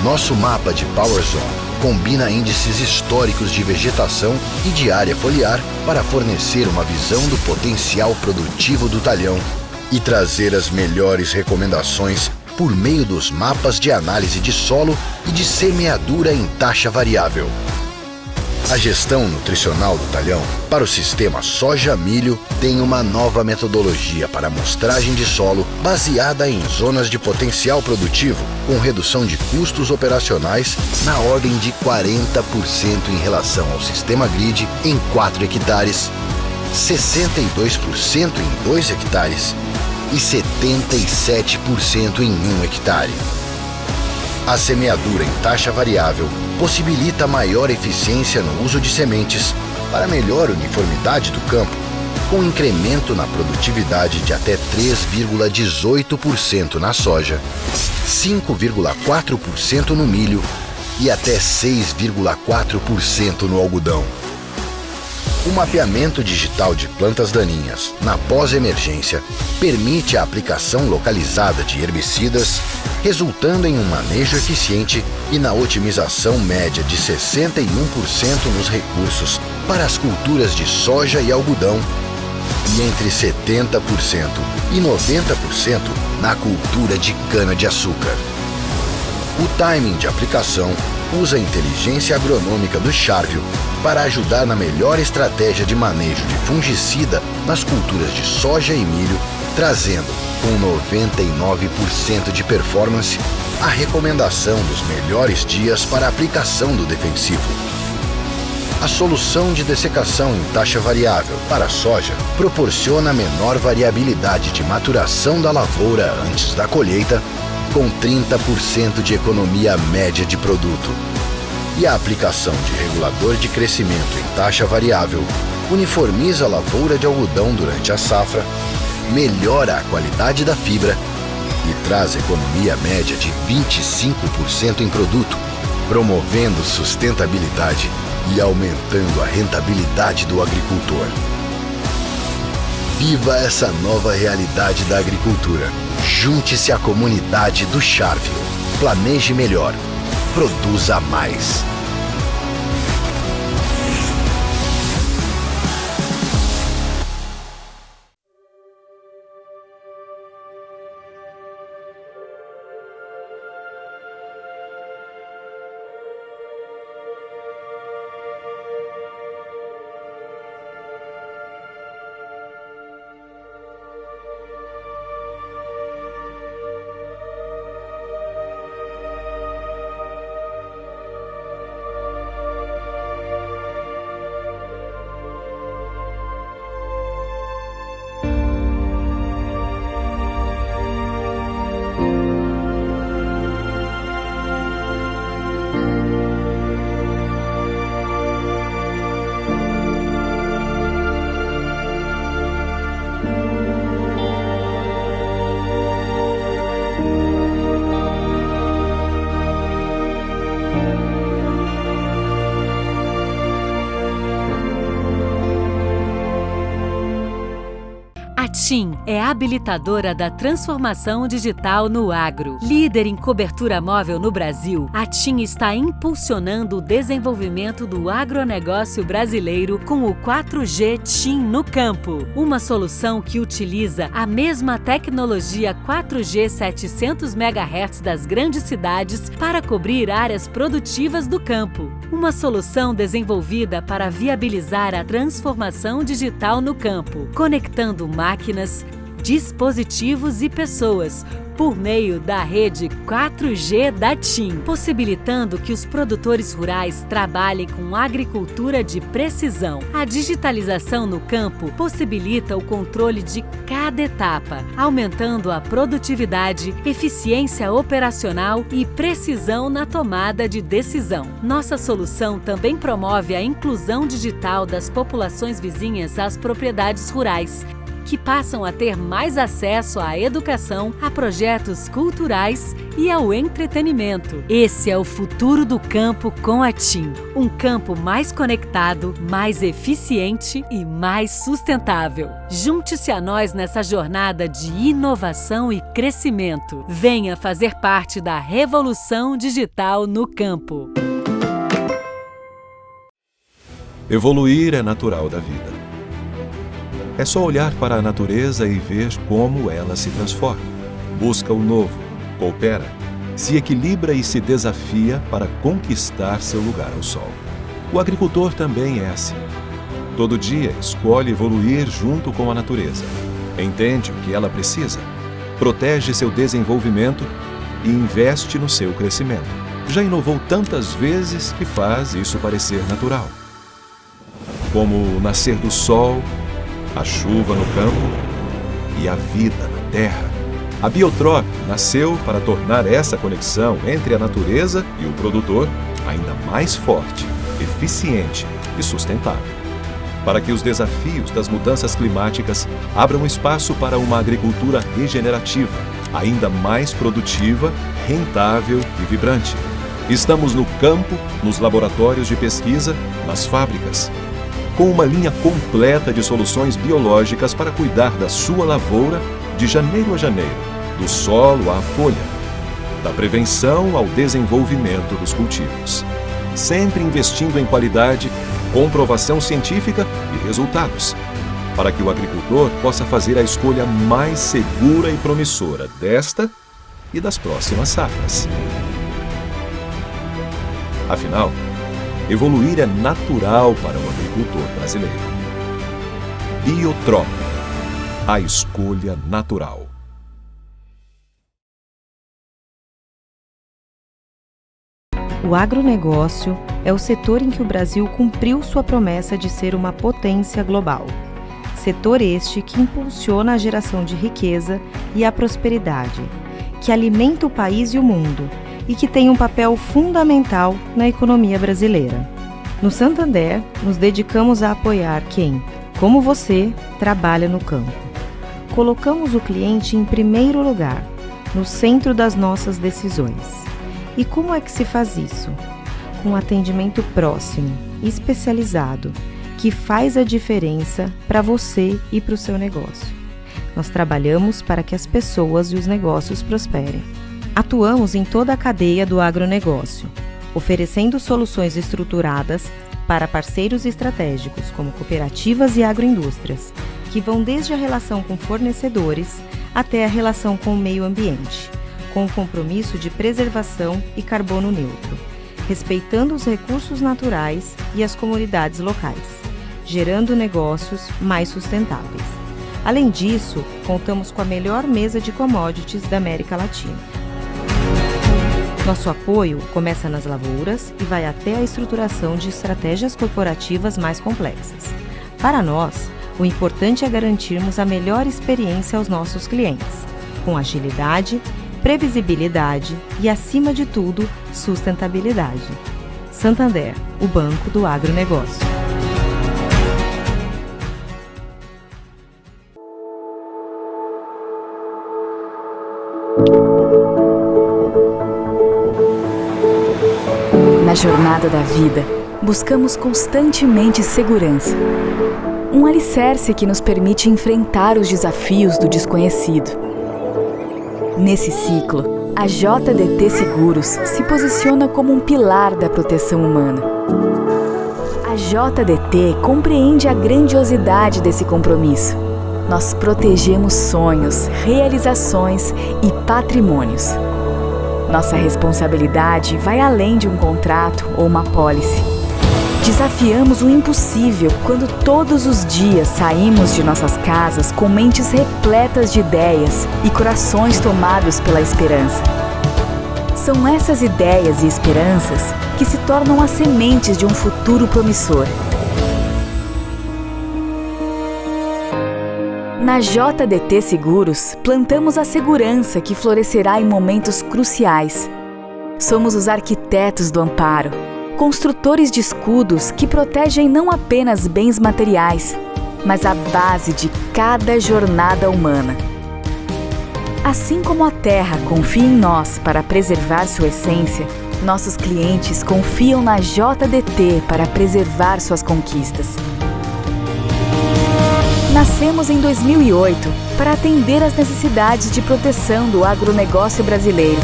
Nosso mapa de Power Zone combina índices históricos de vegetação e de área foliar para fornecer uma visão do potencial produtivo do talhão e trazer as melhores recomendações por meio dos mapas de análise de solo e de semeadura em taxa variável. A gestão nutricional do talhão para o sistema soja-milho tem uma nova metodologia para amostragem de solo baseada em zonas de potencial produtivo, com redução de custos operacionais na ordem de 40% em relação ao sistema grid em 4 hectares, 62% em 2 hectares e 77% em 1 hectare. A semeadura em taxa variável possibilita maior eficiência no uso de sementes para melhor uniformidade do campo com incremento na produtividade de até 3,18% na soja, 5,4% no milho e até 6,4% no algodão. O mapeamento digital de plantas daninhas na pós-emergência permite a aplicação localizada de herbicidas, resultando em um manejo eficiente e na otimização média de 61% nos recursos para as culturas de soja e algodão e entre 70% e 90% na cultura de cana-de-açúcar. O timing de aplicação usa a inteligência agronômica do Charvio para ajudar na melhor estratégia de manejo de fungicida nas culturas de soja e milho, trazendo, com 99% de performance, a recomendação dos melhores dias para a aplicação do defensivo. A solução de dessecação em taxa variável para a soja proporciona menor variabilidade de maturação da lavoura antes da colheita, com 30% de economia média de produto. E a aplicação de regulador de crescimento em taxa variável uniformiza a lavoura de algodão durante a safra, melhora a qualidade da fibra e traz economia média de 25% em produto, promovendo sustentabilidade e aumentando a rentabilidade do agricultor. Viva essa nova realidade da agricultura. Junte-se à comunidade do Charvio. Planeje melhor. Produza mais. A TIM é habilitadora da transformação digital no agro. Líder em cobertura móvel no Brasil, a TIM está impulsionando o desenvolvimento do agronegócio brasileiro com o 4G TIM no campo. Uma solução que utiliza a mesma tecnologia 4G 700 MHz das grandes cidades para cobrir áreas produtivas do campo. Uma solução desenvolvida para viabilizar a transformação digital no campo, conectando máquinas, dispositivos e pessoas por meio da rede 4G da TIM, possibilitando que os produtores rurais trabalhem com agricultura de precisão. A digitalização no campo possibilita o controle de cada etapa, aumentando a produtividade, eficiência operacional e precisão na tomada de decisão. Nossa solução também promove a inclusão digital das populações vizinhas às propriedades rurais, que passam a ter mais acesso à educação, a projetos culturais e ao entretenimento. Esse é o futuro do campo com a TIM. Um campo mais conectado, mais eficiente e mais sustentável. Junte-se a nós nessa jornada de inovação e crescimento. Venha fazer parte da revolução digital no campo. Evoluir é natural da vida. É só olhar para a natureza e ver como ela se transforma. Busca o novo, coopera, se equilibra e se desafia para conquistar seu lugar ao sol. O agricultor também é assim. Todo dia escolhe evoluir junto com a natureza. Entende o que ela precisa, protege seu desenvolvimento e investe no seu crescimento. Já inovou tantas vezes que faz isso parecer natural. Como o nascer do sol, a chuva no campo e a vida na terra. A Biotrop nasceu para tornar essa conexão entre a natureza e o produtor ainda mais forte, eficiente e sustentável. para que os desafios das mudanças climáticas abram espaço para uma agricultura regenerativa, ainda mais produtiva, rentável e vibrante. Estamos no campo, nos laboratórios de pesquisa, nas fábricas, com uma linha completa de soluções biológicas para cuidar da sua lavoura de janeiro a janeiro, do solo à folha, da prevenção ao desenvolvimento dos cultivos. Sempre investindo em qualidade, comprovação científica e resultados, para que o agricultor possa fazer a escolha mais segura e promissora desta e das próximas safras. Afinal, evoluir é natural para o agricultor brasileiro. Biotrop, a escolha natural. O agronegócio é o setor em que o Brasil cumpriu sua promessa de ser uma potência global. Setor este que impulsiona a geração de riqueza e a prosperidade, que alimenta o país e o mundo e que tem um papel fundamental na economia brasileira. No Santander, nos dedicamos a apoiar quem, como você, trabalha no campo. Colocamos o cliente em primeiro lugar, no centro das nossas decisões. E como é que se faz isso? Com atendimento próximo, especializado, que faz a diferença para você e para o seu negócio. Nós trabalhamos para que as pessoas e os negócios prosperem. Atuamos em toda a cadeia do agronegócio, oferecendo soluções estruturadas para parceiros estratégicos como cooperativas e agroindústrias, que vão desde a relação com fornecedores até a relação com o meio ambiente, com o compromisso de preservação e carbono neutro, respeitando os recursos naturais e as comunidades locais, gerando negócios mais sustentáveis. Além disso, contamos com a melhor mesa de commodities da América Latina. Nosso apoio começa nas lavouras e vai até a estruturação de estratégias corporativas mais complexas. Para nós, o importante é garantirmos a melhor experiência aos nossos clientes, com agilidade, previsibilidade e, acima de tudo, sustentabilidade. Santander, o banco do agronegócio. Na jornada da vida, buscamos constantemente segurança. Um alicerce que nos permite enfrentar os desafios do desconhecido. Nesse ciclo, a JDT Seguros se posiciona como um pilar da proteção humana. A JDT compreende a grandiosidade desse compromisso. Nós protegemos sonhos, realizações e patrimônios. Nossa responsabilidade vai além de um contrato ou uma pólice. Desafiamos o impossível quando todos os dias saímos de nossas casas com mentes repletas de ideias e corações tomados pela esperança. São essas ideias e esperanças que se tornam as sementes de um futuro promissor. Na JDT Seguros, plantamos a segurança que florescerá em momentos cruciais. Somos os arquitetos do amparo, construtores de escudos que protegem não apenas bens materiais, mas a base de cada jornada humana. Assim como a Terra confia em nós para preservar sua essência, nossos clientes confiam na JDT para preservar suas conquistas. Nascemos em 2008 para atender às necessidades de proteção do agronegócio brasileiro.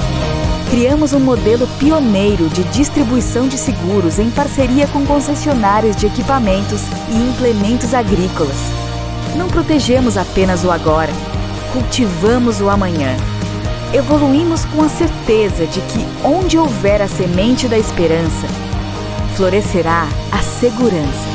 Criamos um modelo pioneiro de distribuição de seguros em parceria com concessionários de equipamentos e implementos agrícolas. Não protegemos apenas o agora, cultivamos o amanhã. Evoluímos com a certeza de que onde houver a semente da esperança, florescerá a segurança.